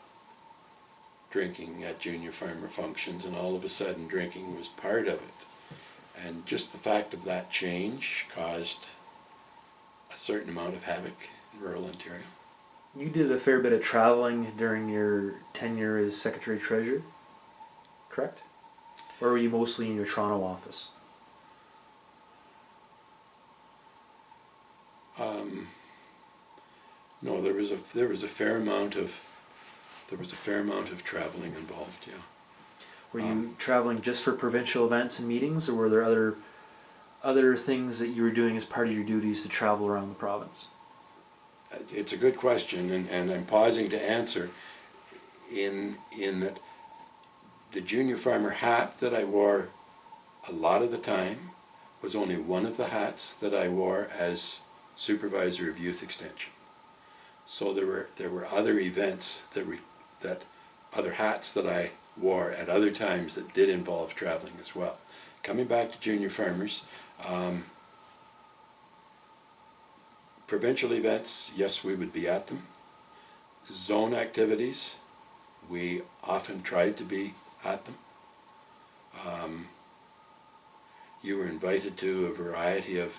drinking at junior farmer functions, and all of a sudden drinking was part of it. And just the fact of that change caused a certain amount of havoc in rural Ontario. You did a fair bit of traveling during your tenure as Secretary-Treasurer, correct? Or were you mostly in your Toronto office? No, there was a fair amount of traveling involved. Yeah. Were you traveling just for provincial events and meetings, or were there other things that you were doing as part of your duties to travel around the province? It's a good question, and I'm pausing to answer in that the junior farmer hat that I wore a lot of the time was only one of the hats that I wore as supervisor of youth extension. So there were other events other hats that I wore at other times that did involve traveling as well. Coming back to junior farmers, provincial events, yes, we would be at them. Zone activities, we often tried to be at them. You were invited to a variety of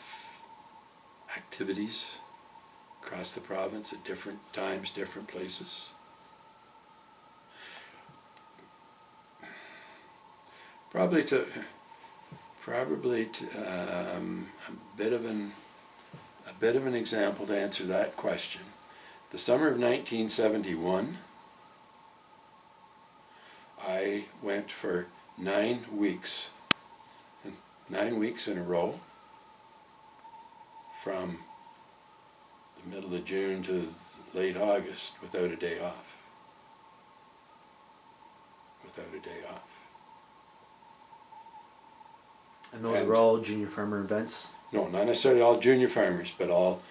activities across the province at different times, different places. Probably to a bit of an example to answer that question. The summer of 1971, I went for 9 weeks in a row, from the middle of June to late August, without a day off. And those were all junior farmer events? No, not necessarily all junior farmers, but all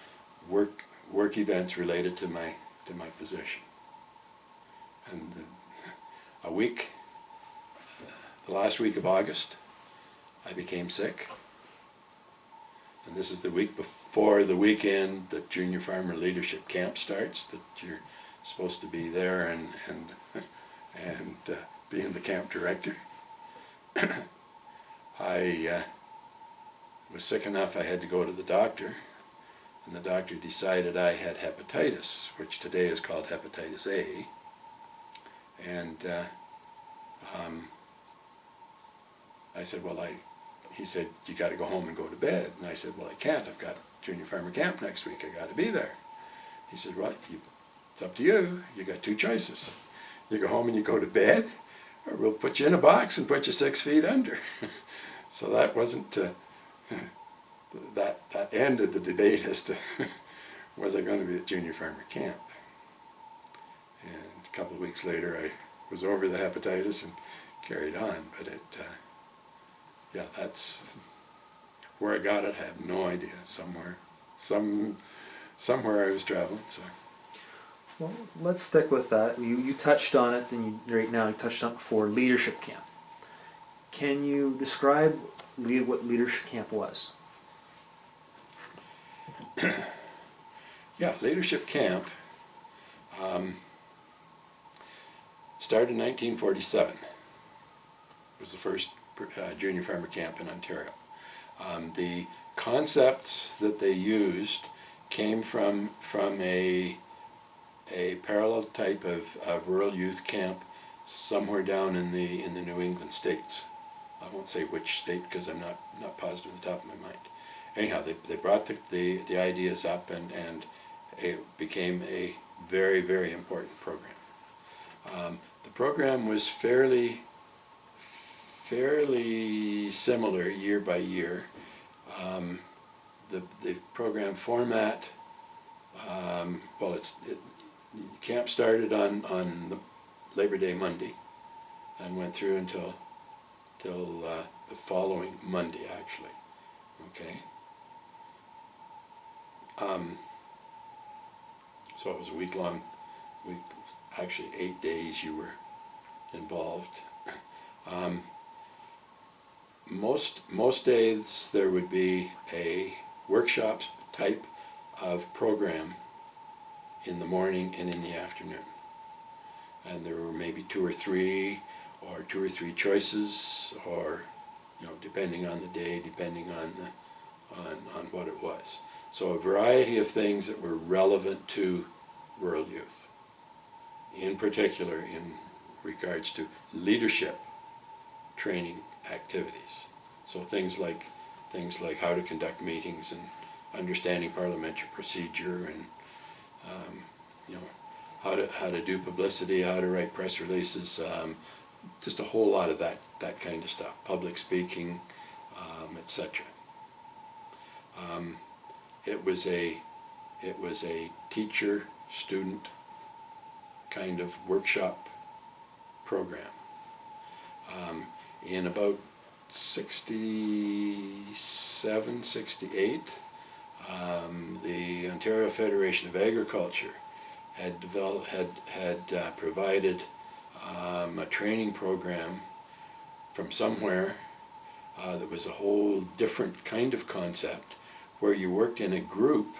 work events related to my position. And the last week of August, I became sick. And this is the week before the weekend that junior farmer leadership camp starts, that you're supposed to be there and being the camp director. I was sick enough I had to go to the doctor, and the doctor decided I had hepatitis, which today is called hepatitis A. And I said, he said, you got to go home and go to bed. And I said, well, I can't. I've got junior farmer camp next week. I got to be there. He said, well, it's up to you. You got 2 choices. You go home and you go to bed, or we'll put you in a box and put you 6 feet under. So that wasn't, that ended the debate as to was I going to be at junior farmer camp. And a couple of weeks later I was over the hepatitis and carried on, but that's where I got it. I have no idea. Some somewhere I was traveling. So. Well, let's stick with that. You touched on it, and right now you touched on it before, leadership camp. Can you describe what leadership camp was? Yeah, leadership camp started in 1947. It was the first junior farmer camp in Ontario. The concepts that they used came from a parallel type of rural youth camp somewhere down in the New England states. I won't say which state because I'm not positive at the top of my mind. Anyhow, they brought the ideas up, and it became a very, very important program. The program was fairly similar year by year. The program format, camp started on the Labor Day Monday and went through until the following Monday, actually. Okay. So it was a week, actually 8 days you were involved. Most days there would be a workshop type of program in the morning and in the afternoon. And there were maybe two or three choices, or depending on the day, depending on what it was. So a variety of things that were relevant to rural youth, in particular in regards to leadership training activities. So things like how to conduct meetings and understanding parliamentary procedure, and how to do publicity, how to write press releases, just a whole lot of that kind of stuff, public speaking, etc. It was a teacher-student kind of workshop program. In about 67, 68, the Ontario Federation of Agriculture had provided a training program from somewhere that was a whole different kind of concept, where you worked in a group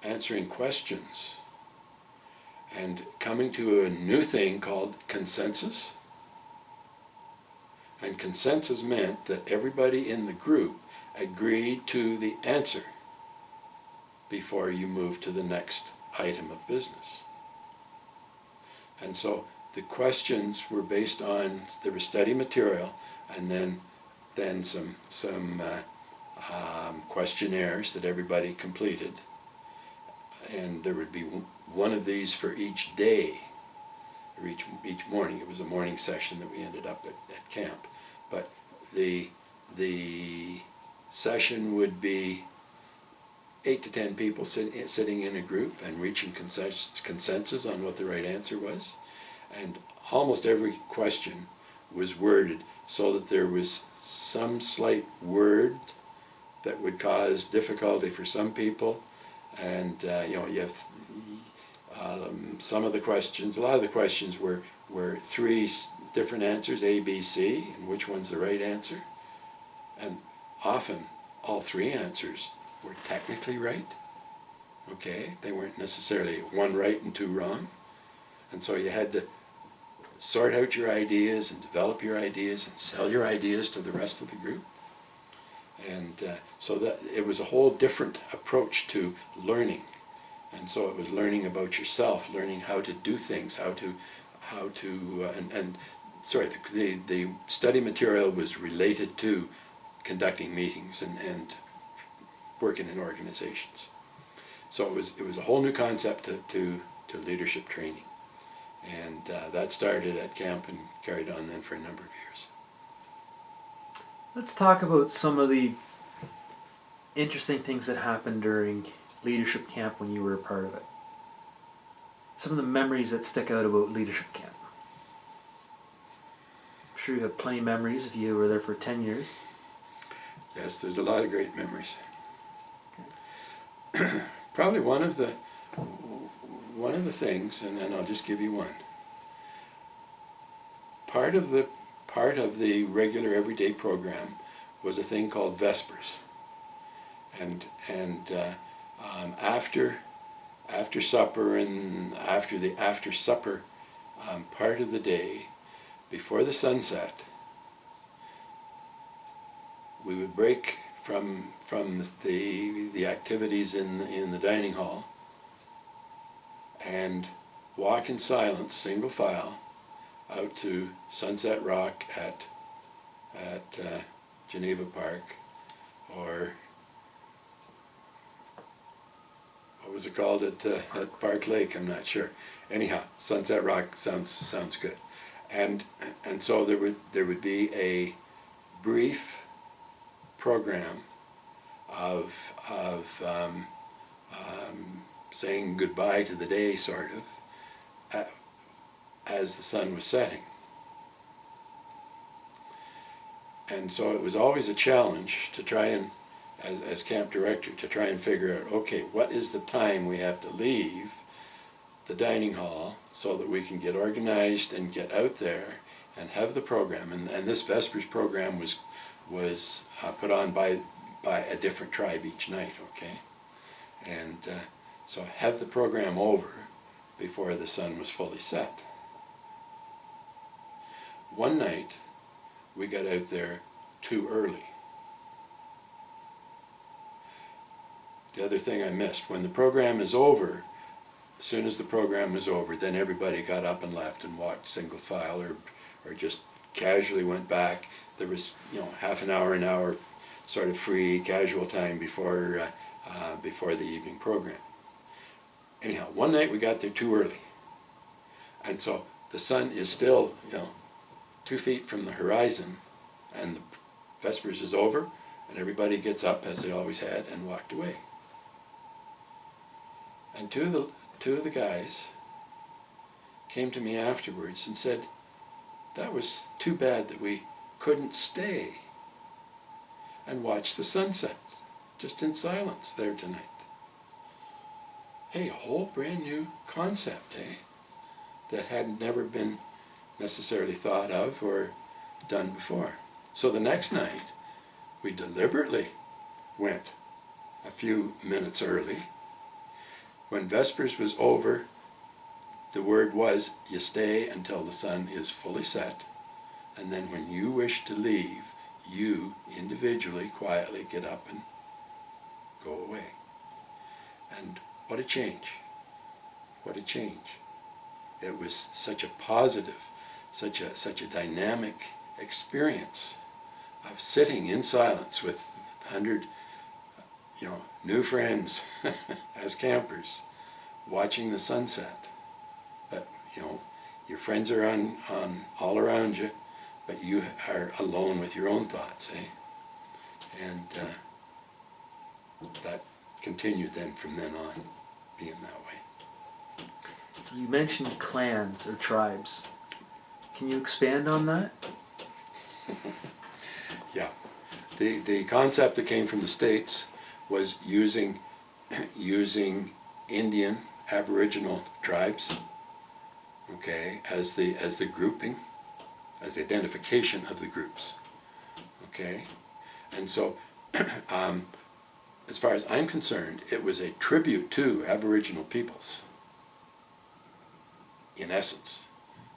answering questions and coming to a new thing called consensus. And consensus meant that everybody in the group agreed to the answer before you moved to the next item of business. And so the questions were based on, there was study material, and then some questionnaires that everybody completed, and there would be one of these for each day, or each morning. It was a morning session that we ended up at camp, but the session would be 8 to 10 people sitting in a group and reaching consensus on what the right answer was, and almost every question was worded so that there was some slight word that would cause difficulty for some people, and you have some of the questions. A lot of the questions were three different answers, A, B, C, and which one's the right answer, and often all three answers were technically right. Okay, they weren't necessarily one right and two wrong, and so you had to sort out your ideas and develop your ideas and sell your ideas to the rest of the group. And so that it was a whole different approach to learning. And so it was learning about yourself, learning how to do things, the study material was related to conducting meetings and working in organizations. So it was a whole new concept to leadership training. And that started at camp and carried on then for a number of years. Let's talk about some of the interesting things that happened during leadership camp when you were a part of it. Some of the memories that stick out about leadership camp. I'm sure you have plenty of memories if you were there for 10 years. Yes, there's a lot of great memories. probably one of the things, and then I'll just give you one. Part of the regular everyday program was a thing called Vespers, and after supper and after supper part of the day, before the sunset, we would break from the activities in the dining hall and walk in silence, single file, out to Sunset Rock at Geneva Park, or what was it called at Park Lake? I'm not sure. Anyhow, Sunset Rock sounds good, and so there would be a brief program of saying goodbye to the day, sort of, as the sun was setting. And so it was always a challenge to try and, as camp director, to try and figure out, okay, what is the time we have to leave the dining hall so that we can get organized and get out there and have the program. And this Vespers program was put on by a different tribe each night, okay? And so have the program over before the sun was fully set. One night, we got out there too early. The other thing I missed, when the program is over, as soon as the program was over, then everybody got up and left and walked single file, or just casually went back. There was, half an hour, sort of free, casual time before the evening program. Anyhow, one night we got there too early. And so the sun is still, 2 feet from the horizon, and the Vespers is over, and everybody gets up, as they always had, and walked away. And two of the guys came to me afterwards and said, that was too bad that we couldn't stay and watch the sunset, just in silence there tonight. Hey, a whole brand new concept, that had never been necessarily thought of or done before. So the next night, we deliberately went a few minutes early. When Vespers was over, the word was, you stay until the sun is fully set, and then when you wish to leave, you individually, quietly get up and go away. And what a change. What a change. It was such a positive, such a dynamic experience of sitting in silence with 100 new friends as campers, watching the sunset. But your friends are on all around you, but you are alone with your own thoughts, and that continued then from then on, being that way. You mentioned clans or tribes. Can you expand on that? Yeah. The concept that came from the States was using Indian Aboriginal tribes, okay, as the grouping, as the identification of the groups, okay? And so as far as I'm concerned, it was a tribute to Aboriginal peoples, in essence,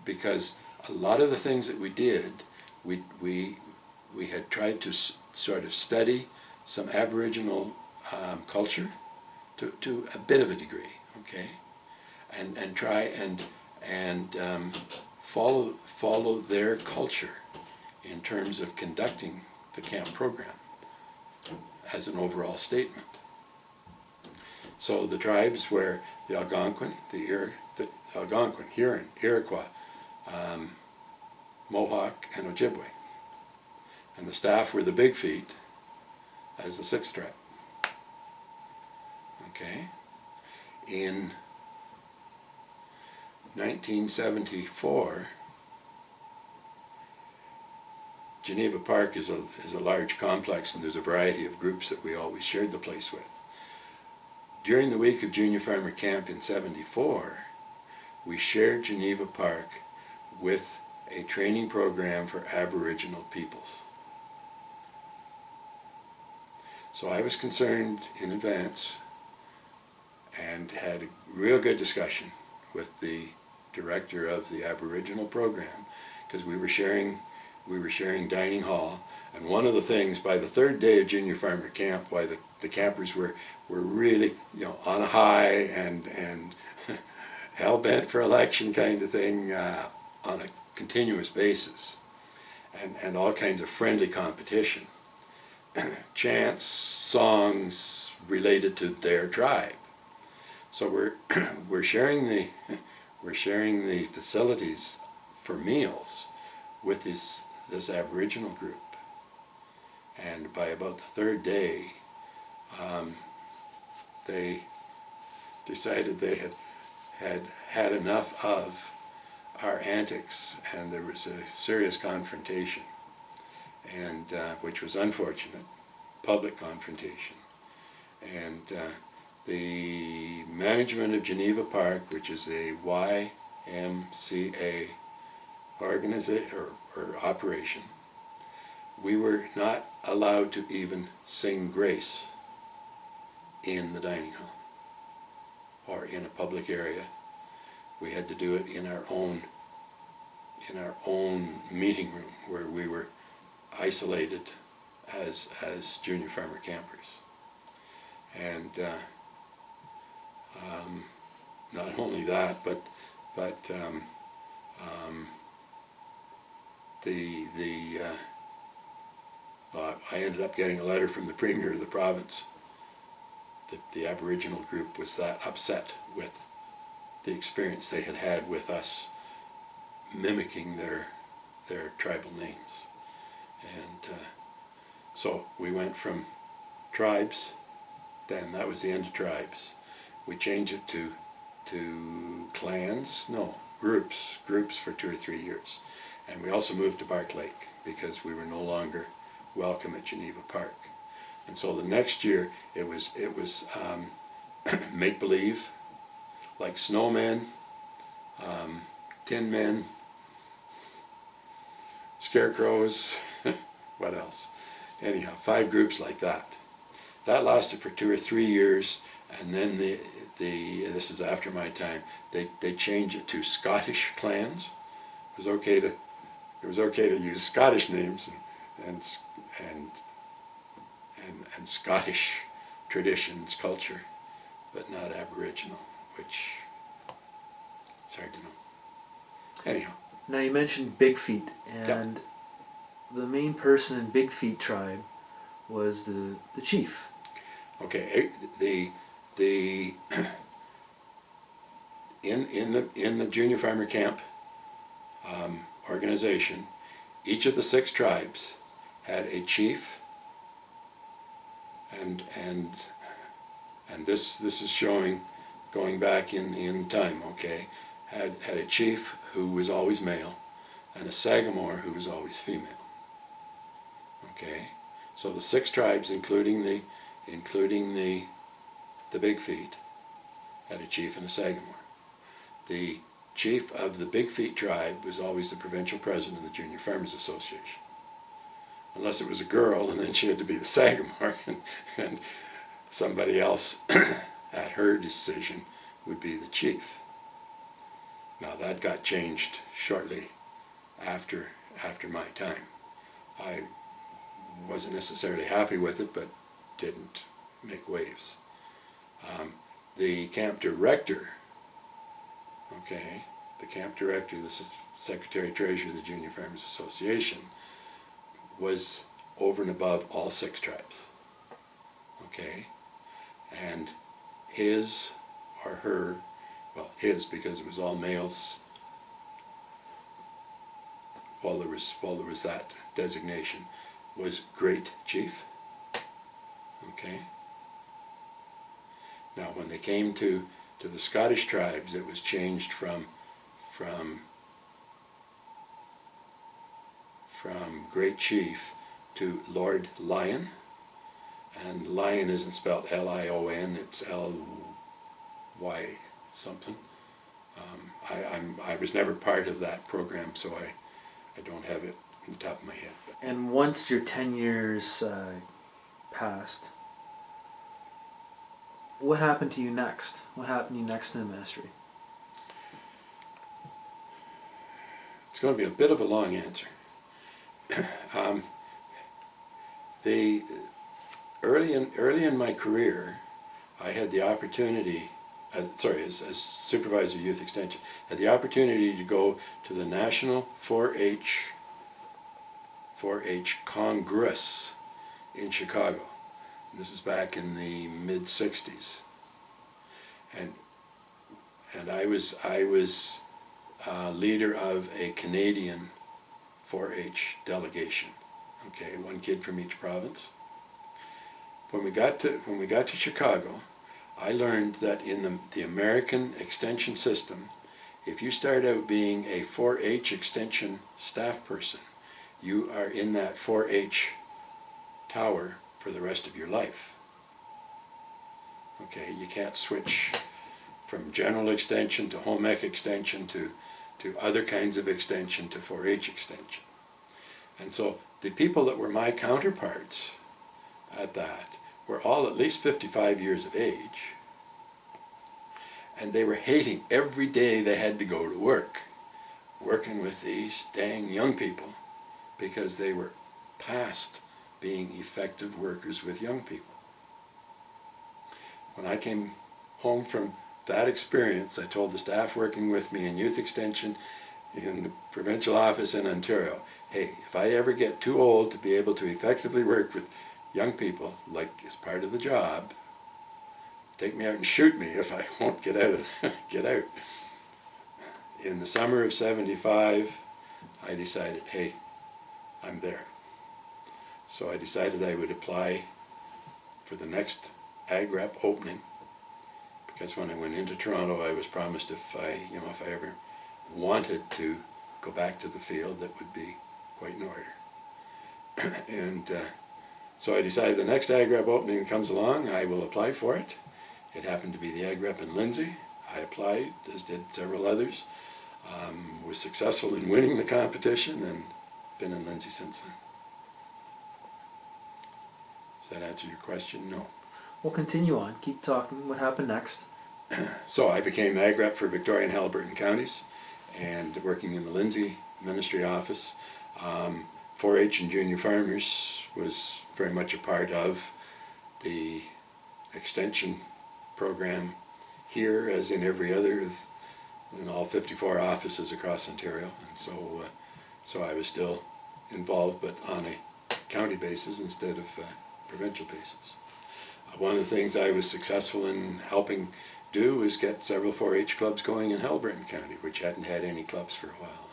because a lot of the things that we did, we had tried to sort of study some Aboriginal culture to a bit of a degree, okay, and try and follow their culture in terms of conducting the camp program as an overall statement. So the tribes were the Algonquin, the Huron, Iroquois, Mohawk, and Ojibwe. And the staff were the Big Feet as the sixth tribe. Okay? In 1974, Geneva Park is a large complex, and there's a variety of groups that we always shared the place with. during the week of Junior Farmer Camp in '74, we shared Geneva Park with a training program for Aboriginal peoples. So I was concerned in advance and had a real good discussion with the director of the Aboriginal program, because we were sharing dining hall. And one of the things, by the third day of Junior Farmer Camp, why the campers were really, on a high and hell-bent for election kind of thing, on a continuous basis, and all kinds of friendly competition, chants, songs related to their tribe. So we're sharing the facilities for meals with this Aboriginal group. And by about the third day, they decided they had enough of our antics, and there was a serious confrontation, and which was unfortunate, public confrontation. And the management of Geneva Park, which is a YMCA organization or operation, we were not allowed to even sing grace in the dining hall or in a public area. We had to do it in our own meeting room, where we were isolated as junior farmer campers. And not only that, but I ended up getting a letter from the Premier of the province that the Aboriginal group was that upset with the experience they had had with us mimicking their tribal names. And so we went from tribes, then that was the end of tribes. We changed it to clans, no, groups for 2 or 3 years. And we also moved to Bark Lake because we were no longer welcome at Geneva Park. And so the next year it was make-believe, like snowmen, tin men, scarecrows, what else? Anyhow, 5 groups like that. That lasted for 2 or 3 years, and then this is after my time, they changed it to Scottish clans. It was okay to use Scottish names and Scottish traditions, culture, but not Aboriginal, which it's hard to know. Anyhow. Now you mentioned Big Feet, and the main person in Big Feet tribe was the chief. Okay, in the junior farmer camp organization, each of the 6 tribes had a chief, and this is showing, going back in time, okay, had a chief who was always male, and a sagamore who was always female. Okay, so the 6 tribes, including the Big Feet, had a chief and a sagamore. The chief of the Big Feet tribe was always the provincial president of the Junior Farmers Association, unless it was a girl, and then she had to be the sagamore, and somebody else at her decision would be the chief. Now that got changed shortly after my time. I wasn't necessarily happy with it, but didn't make waves. The camp director, okay, this is Secretary Treasurer of the Junior Farmers Association, was over and above all 6 tribes. Okay, and his or her, well, his, because it was all males while there was that designation, was Great Chief. Okay. Now, when they came to the Scottish tribes, it was changed from Great Chief to Lord Lion, And lion isn't spelled Lion, it's Ly something. I was never part of that program, so I don't have it on the top of my head. And once your 10 years passed, what happened to you next? What happened to you next in the ministry? It's going to be a bit of a long answer. The early in my career, I had the opportunity, as supervisor of youth extension, had the opportunity to go to the National 4-H Congress in Chicago. And this is back in the mid '60s, and I was leader of a Canadian 4-H delegation. Okay, one kid from each province. When we got to Chicago, I learned that in the American extension system, if you start out being a 4-H extension staff person, you are in that 4-H tower for the rest of your life. Okay, you can't switch from general extension to home ec extension to other kinds of extension to 4-H extension. And so the people that were my counterparts at that were all at least 55 years of age, and they were hating every day they had to go to work, working with these dang young people, because they were past being effective workers with young people. When I came home from that experience, I told the staff working with me in youth extension in the provincial office in Ontario, hey, if I ever get too old to be able to effectively work with young people, like as part of the job, take me out and shoot me if I won't get out. In the summer of '75, I decided, hey, I'm there. So I decided I would apply for the next ag rep opening, because when I went into Toronto, I was promised if I ever wanted to go back to the field, that would be quite in order. And so I decided the next ag rep opening that comes along, I will apply for it. It happened to be the ag rep in Lindsay. I applied, as did several others. Was successful in winning the competition, and been in Lindsay since then. Does that answer your question? No. We'll continue on. Keep talking. What happened next? So I became ag rep for Victoria and Haliburton counties, and working in the Lindsay ministry office. 4-H and junior farmers was very much a part of the extension program here, as in every other, in all 54 offices across Ontario. And so I was still involved, but on a county basis instead of provincial basis. One of the things I was successful in helping do was get several 4-H clubs going in Haliburton County, which hadn't had any clubs for a while.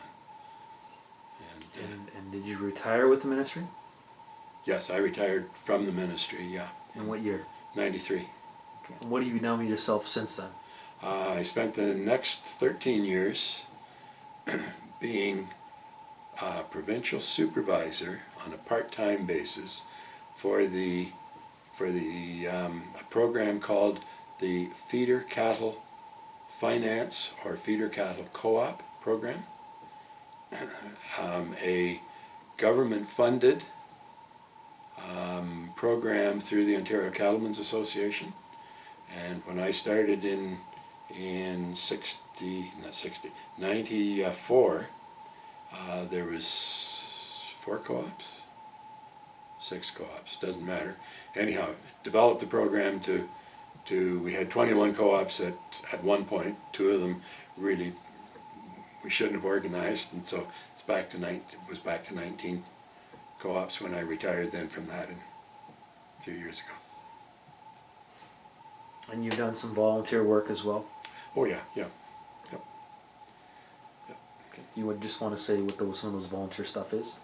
And did you retire with the ministry? Yes, I retired from the ministry, yeah. In what year? 93. Okay. And what have you done with yourself since then? I spent the next 13 years being a provincial supervisor on a part-time basis for a program called the Feeder Cattle Finance or Feeder Cattle Co-op program, a government-funded program through the Ontario Cattlemen's Association. And when I started in 94, there was 4 co-ops, 6 co-ops, doesn't matter. Anyhow, developed the program to we had 21 co-ops at one point. 2 of them really we shouldn't have organized, and so it was back to 19 co-ops when I retired then from that a few years ago. And you've done some volunteer work as well? Oh yeah. Yep. Okay. You would just want to say what some of those volunteer stuff is?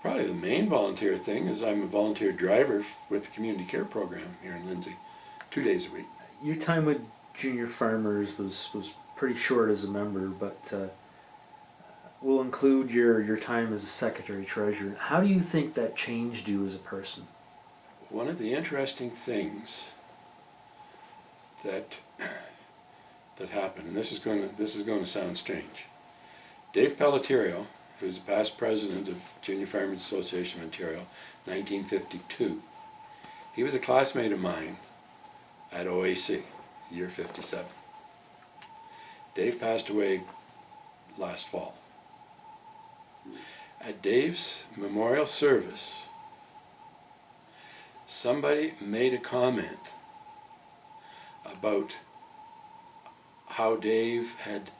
Probably the main volunteer thing is I'm a volunteer driver with the community care program here in Lindsay, 2 days a week. Your time with junior farmers was pretty short as a member, but will include your time as a secretary treasurer. How do you think that changed you as a person? One of the interesting things that happened, and this is going to sound strange. Dave Pelletiero, who was a past president of Junior Farmers Association of Ontario, 1952. He was a classmate of mine at OAC, year 57. Dave passed away last fall. At Dave's memorial service, somebody made a comment about how Dave had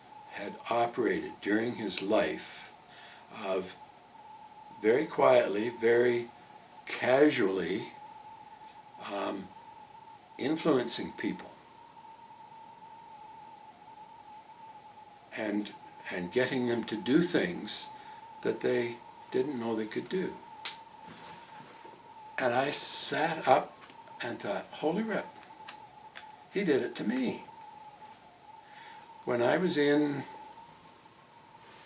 operated during his life of very quietly, very casually influencing people and getting them to do things that they didn't know they could do. And I sat up and thought, holy rip, he did it to me. When I was in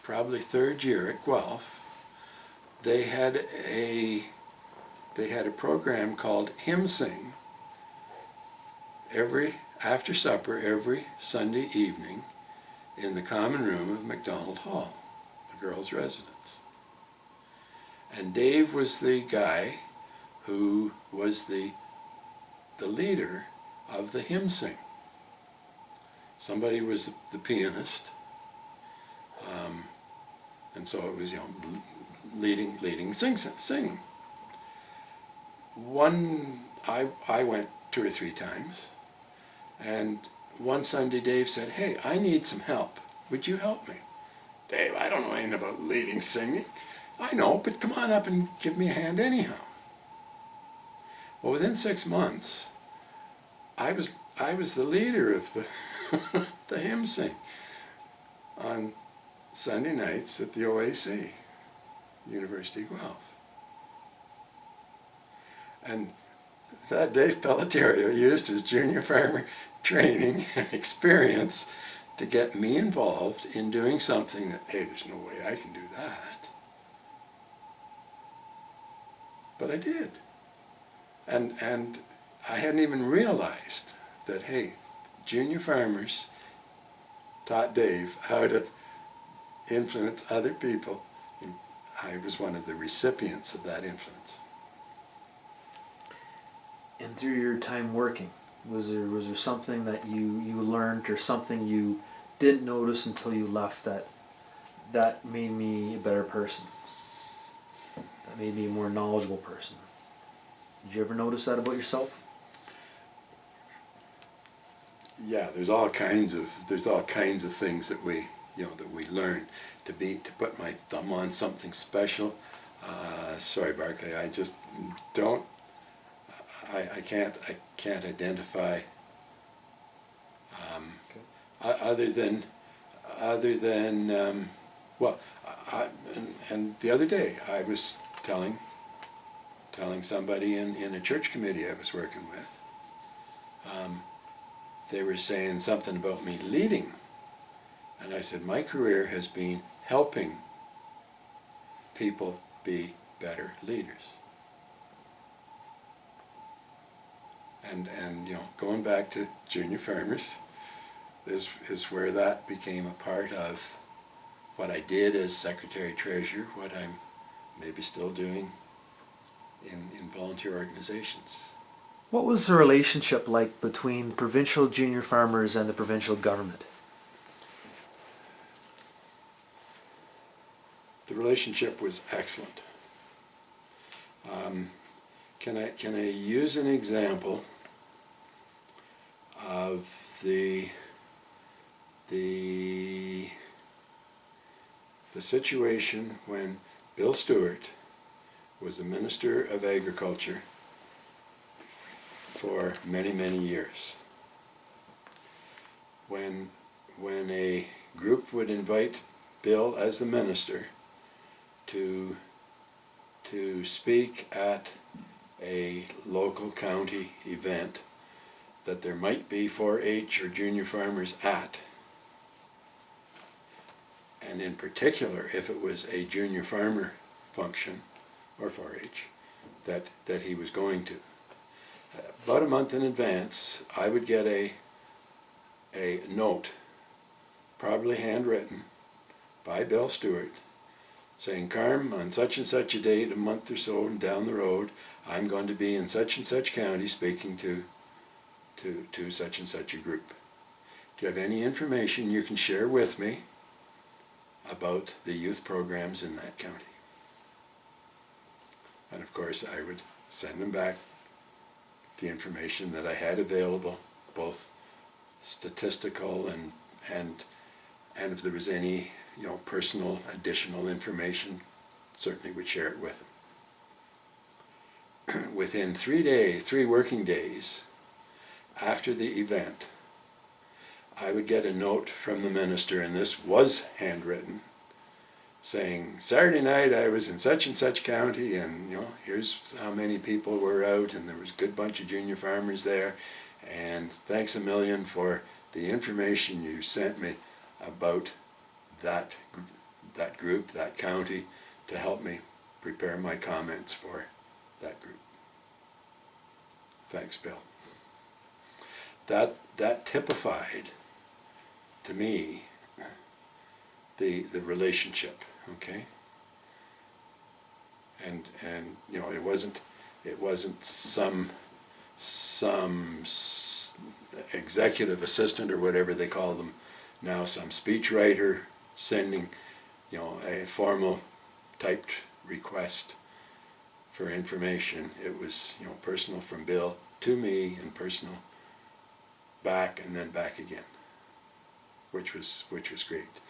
probably third year at Guelph, they had a program called Hymn Sing after supper every Sunday evening in the common room of MacDonald Hall, the girls' residence. And Dave was the guy who was the leader of the hymn sing. Somebody was the pianist, and so it was leading singing. I went 2 or 3 times, and one Sunday Dave said, "Hey, I need some help. Would you help me?" "Dave, I don't know anything about leading singing." "I know, but come on up and give me a hand anyhow." Well, within 6 months, I was the leader of the the hymn sing on Sunday nights at the OAC, University of Guelph. And that Dave Pelletiero used his junior farmer training and experience to get me involved in doing something that, hey, there's no way I can do that. But I did. And I hadn't even realized that, hey, junior farmers taught Dave how to influence other people. And I was one of the recipients of that influence. And through your time working, was there something that you learned or something you didn't notice until you left that made me a better person? That made me a more knowledgeable person? Did you ever notice that about yourself? Yeah, there's all kinds of things that we learn. To put my thumb on something special. Sorry, Barclay, I just don't. I can't identify. Other than well, and the other day I was telling somebody in a church committee I was working with. They were saying something about me leading, and I said my career has been helping people be better leaders. And going back to junior farmers is where that became a part of what I did as secretary treasurer, what I'm maybe still doing in volunteer organizations. What was the relationship like between provincial junior farmers and the provincial government? The relationship was excellent. Can I use an example of the situation when Bill Stewart was the Minister of Agriculture for many, many years. When a group would invite Bill as the minister to speak at a local county event that there might be 4-H or junior farmers at, and in particular if it was a junior farmer function or 4-H that he was going to. About a month in advance, I would get a note, probably handwritten by Bill Stewart, saying, Carm, on such and such a date, a month or so down the road, I'm going to be in such and such county speaking to such and such a group. Do you have any information you can share with me about the youth programs in that county? And of course I would send them back the information that I had available, both statistical and if there was any personal additional information, certainly would share it with them. Within 3 working days after the event, I would get a note from the minister, and this was handwritten, saying, Saturday night I was in such and such county, and here's how many people were out, and there was a good bunch of junior farmers there, and thanks a million for the information you sent me about that group, that county, to help me prepare my comments for that group. Thanks, Bill. That typified to me the relationship, okay? And it wasn't some executive assistant or whatever they call them now, some speechwriter sending a formal typed request for information. It was personal from Bill to me, and personal back and then back again, which was great.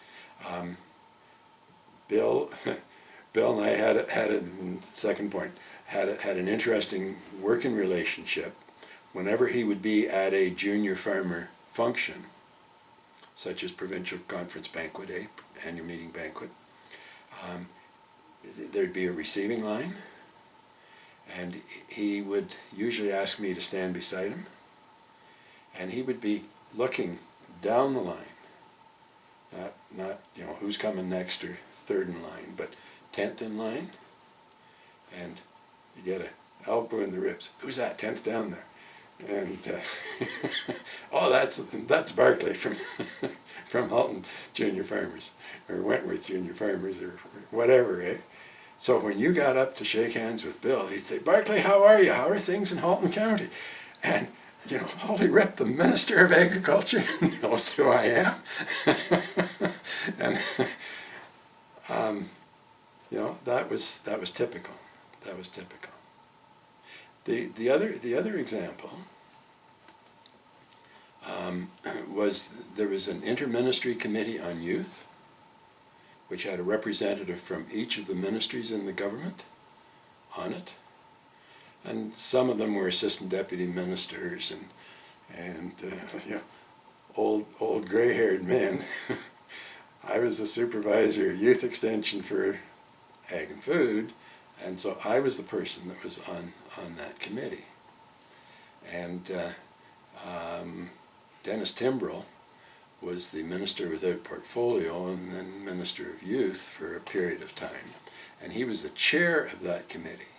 Bill and I had a second point, had an interesting working relationship. Whenever he would be at a junior farmer function, such as provincial conference banquet, annual meeting banquet, there'd be a receiving line, and he would usually ask me to stand beside him, and he would be looking down the line, not who's coming next or third in line, but 10th in line, and you get an elbow in the ribs. Who's that 10th down there? And oh, that's Barclay from Halton Junior Farmers, or Wentworth Junior Farmers, or whatever, eh? So when you got up to shake hands with Bill, he'd say, Barclay, how are you? How are things in Halton County? And holy rip, the Minister of Agriculture knows who I am. And that was typical. That was typical. The other example was there was an inter-ministry committee on youth, which had a representative from each of the ministries in the government on it, and some of them were assistant deputy ministers and old gray-haired men. I was the supervisor of youth extension for Ag and Food, and so I was the person that was on that committee. And Dennis Timbrell was the minister without portfolio and then minister of youth for a period of time, and he was the chair of that committee.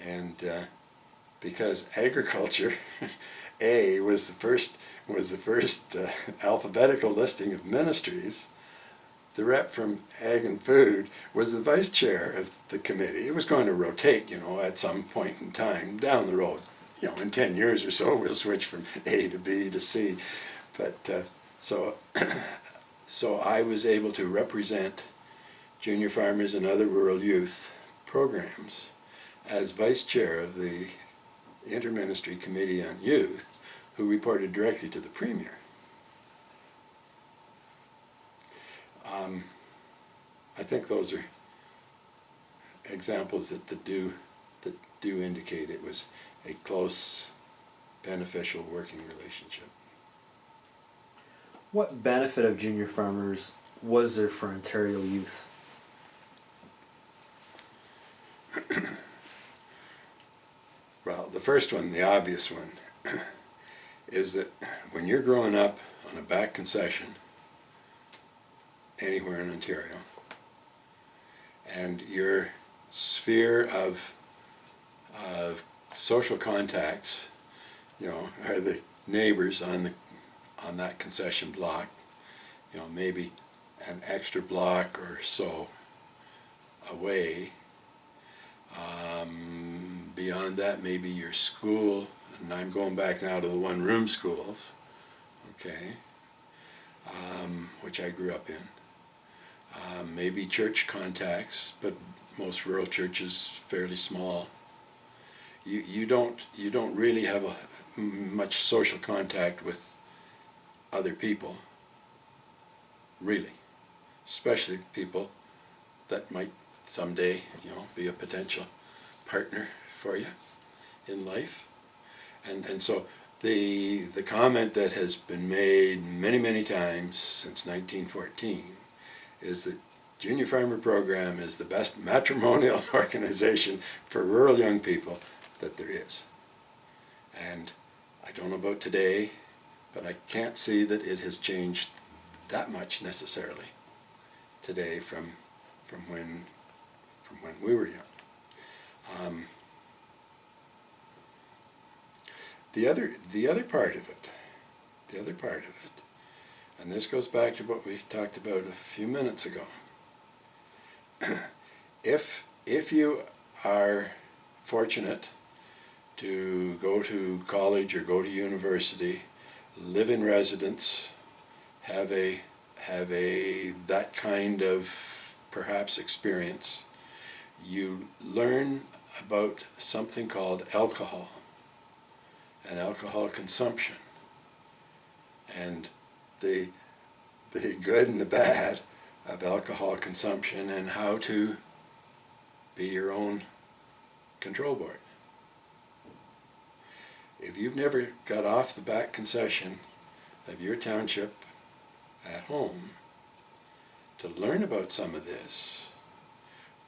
And because agriculture, A, was the first alphabetical listing of ministries, the rep from Ag and Food was the vice chair of the committee. It was going to rotate, at some point in time down the road. In 10 years or so, we'll switch from A to B to C. But so I was able to represent junior farmers and other rural youth programs as vice chair of the Inter-Ministry Committee on Youth, who reported directly to the Premier. I think those are examples that do indicate it was a close, beneficial working relationship. What benefit of junior farmers was there for Ontario youth? Well, the first one, the obvious one, is that when you're growing up on a back concession anywhere in Ontario. And your sphere of social contacts, are the neighbors on that concession block, maybe an extra block or so away. Beyond that, maybe your school, and I'm going back now to the one-room schools, okay, which I grew up in. Maybe church contacts, but most rural churches fairly small. You don't really have much social contact with other people, really, especially people that might someday, be a potential partner for you in life. And so the comment that has been made many times since 1914 is that Junior Farmer Program is the best matrimonial organization for rural young people that there is. And I don't know about today, but I can't see that it has changed that much necessarily today from when we were young. The other part of it, and this goes back to what we talked about a few minutes ago. If you are fortunate to go to college or go to university, live in residence, have a that kind of perhaps experience, you learn about something called alcohol and alcohol consumption, and the good and the bad of alcohol consumption, and how to be your own control board. If you've never got off the back concession of your township at home to learn about some of this,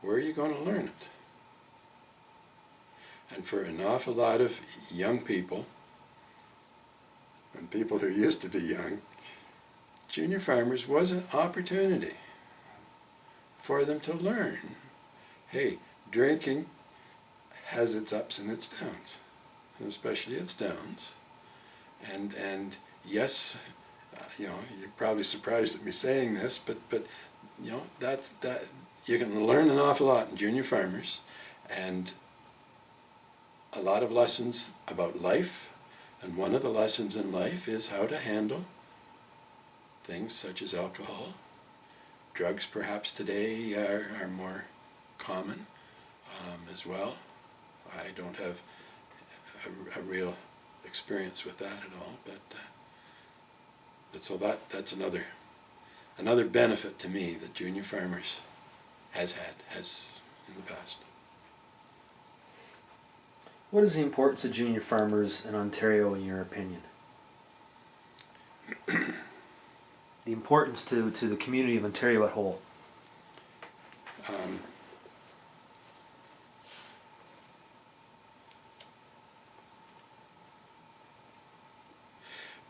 where are you going to learn it? And for an awful lot of young people, and people who used to be young, Junior Farmers was an opportunity for them to learn, hey, drinking has its ups and its downs, and especially its downs. And yes, you're probably surprised at me saying this, but that you're going to learn an awful lot in Junior Farmers, and a lot of lessons about life. And one of the lessons in life is how to handle things such as alcohol. Drugs perhaps today are more common as well. I don't have a real experience with that at all, but so that's another benefit to me that Junior Farmers has in the past. What is the importance of junior farmers in Ontario, in your opinion? The importance to the community of Ontario at whole.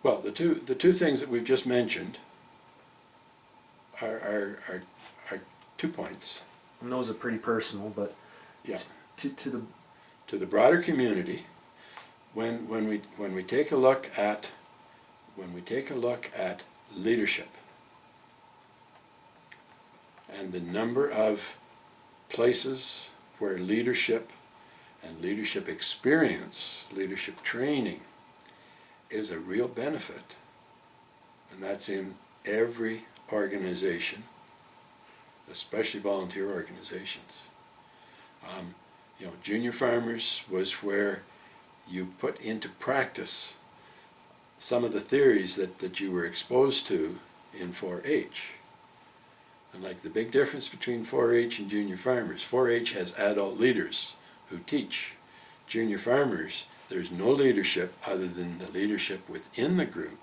Well, the two things that we've just mentioned are 2 points. And those are pretty personal, but yeah, to the broader community, when we take a look at leadership and the number of places where leadership and leadership experience, leadership training is a real benefit, and that's in every organization, especially volunteer organizations. Junior Farmers was where you put into practice some of the theories that you were exposed to in 4-H. And like the big difference between 4-H and Junior Farmers, 4-H has adult leaders who teach. Junior Farmers, there's no leadership other than the leadership within the group,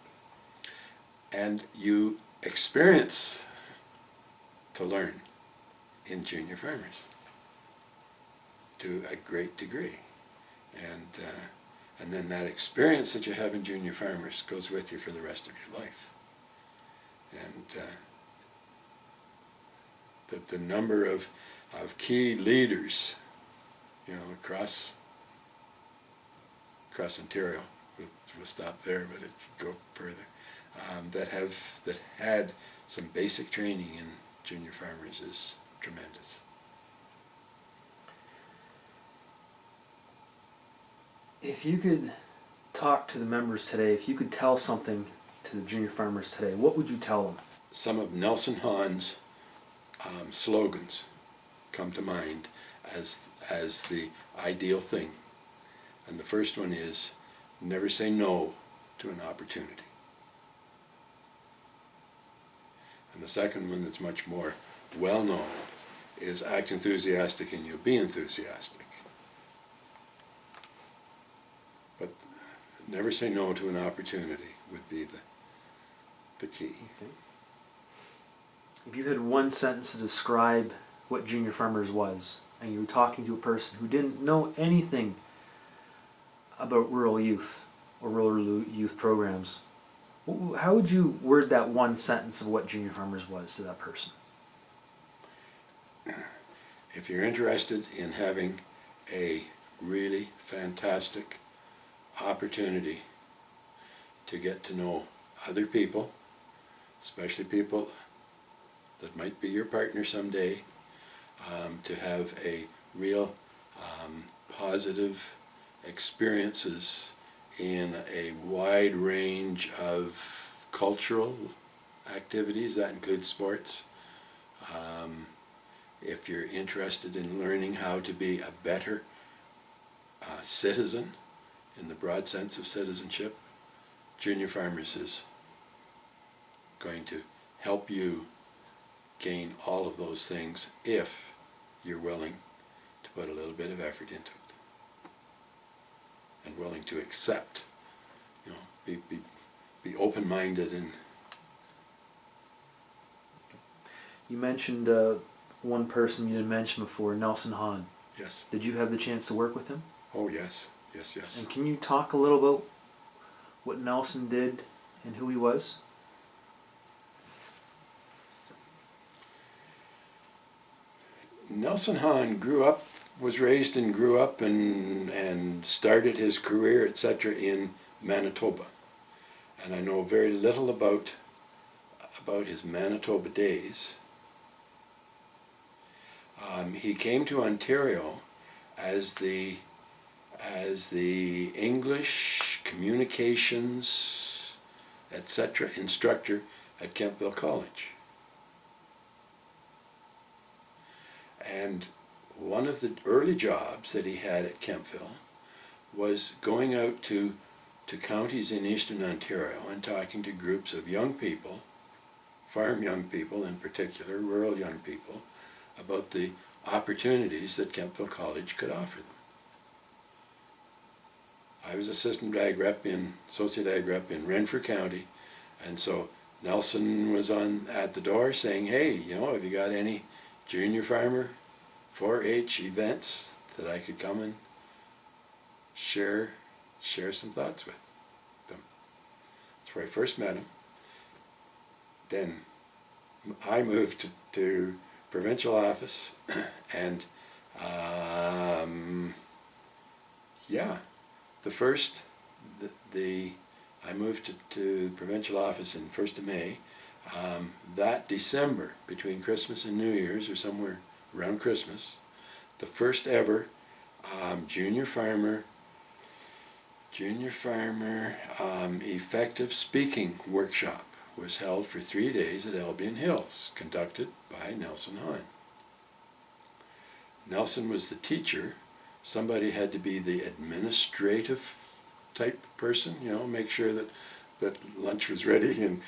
and you experience to learn in Junior Farmers to a great degree, and then that experience that you have in Junior Farmers goes with you for the rest of your life. And the number of key leaders, across Ontario, we'll stop there, but it could go further, that had some basic training in junior farmers is tremendous. If you could talk to the members today, if you could tell something to the junior farmers today, what would you tell them? Some of Nelson Hahn's slogans come to mind as the ideal thing. And the first one is, never say no to an opportunity. And the second one, that's much more well known, is act enthusiastic and you'll be enthusiastic. But never say no to an opportunity would be the key. Okay. If you had one sentence to describe what Junior Farmers was, and you were talking to a person who didn't know anything about rural youth or rural youth programs, how would you word that one sentence of what Junior Farmers was to that person? If you're interested in having a really fantastic opportunity to get to know other people, especially people that might be your partner someday, to have a real positive experiences in a wide range of cultural activities, that includes sports. If you're interested in learning how to be a better citizen, in the broad sense of citizenship, Junior Farmers is going to help you gain all of those things if you're willing to put a little bit of effort into it and willing to accept, be open-minded. And you mentioned one person you didn't mention before, Nelson Hahn. Yes. Did you have the chance to work with him? Oh yes. And can you talk a little about what Nelson did and who he was? Nelson Hahn was raised and grew up and started his career, etc., in Manitoba. And I know very little about his Manitoba days. He came to Ontario as the English communications, etc., instructor at Kemptville College. And one of the early jobs that he had at Kemptville was going out to counties in eastern Ontario and talking to groups of young people, farm young people in particular, rural young people, about the opportunities that Kemptville College could offer them. I was associate ag rep in Renfrew County, and so Nelson was at the door saying, hey, have you got any junior farmer 4-H events that I could come and share some thoughts with them? That's where I first met him. Then I moved to provincial office, and I moved to provincial office in 1st of May. That December, between Christmas and New Year's, or somewhere around Christmas, the first ever junior farmer effective speaking workshop was held for 3 days at Albion Hills, conducted by Nelson Hahn. Nelson was the teacher. Somebody had to be the administrative type person, make sure that lunch was ready, and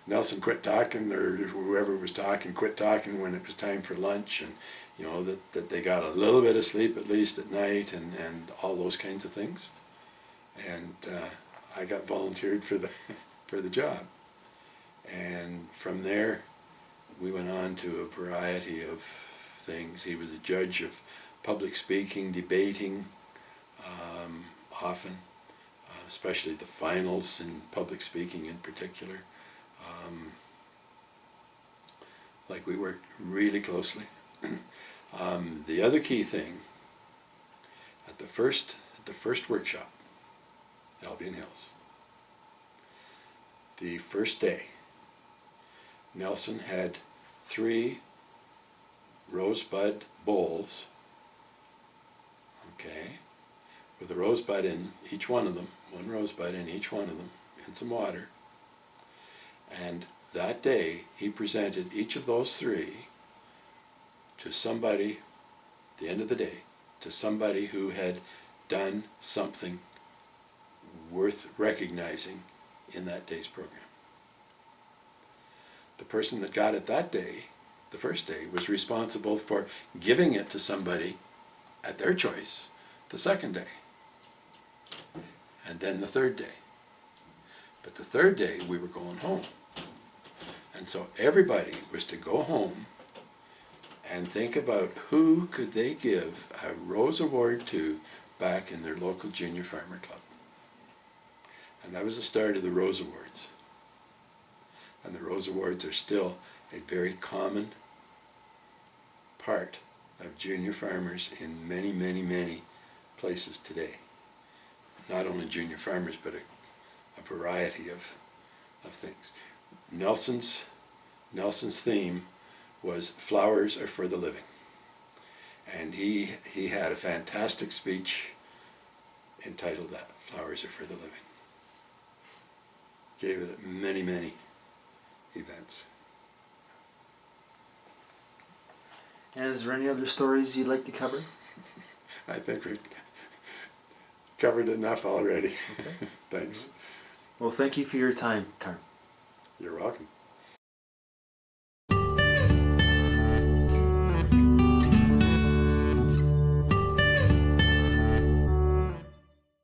Nelson quit talking, or whoever was talking quit talking when it was time for lunch, and that they got a little bit of sleep at least at night, and all those kinds of things. And I got volunteered for the job. And from there, we went on to a variety of things. He was a judge of public speaking, debating, often, especially the finals in public speaking in particular. Like, we worked really closely. The other key thing, at the first workshop, Albion Hills, the first day, Nelson had 3 rosebud bowls, okay, with a rosebud in each one of them, 1 rosebud in each one of them, and some water. And that day, he presented each of those 3 to somebody, at the end of the day, to somebody who had done something worth recognizing in that day's program. The person that got it that day, the first day, was responsible for giving it to somebody at their choice the second day, and then the third day. But the third day, we were going home. And so everybody was to go home and think about who could they give a Rose Award to back in their local junior farmer club. And that was the start of the Rose Awards. And the Rose Awards are still a very common part of junior farmers in many, many, many places today. Not only junior farmers, but a variety of things. Nelson's theme was "Flowers are for the living," and he had a fantastic speech entitled that, "Flowers are for the living." Gave it at many, many events. And is there any other stories you'd like to cover? I think we've covered enough already. Okay. Thanks. Well, thank you for your time, Carm. You're welcome.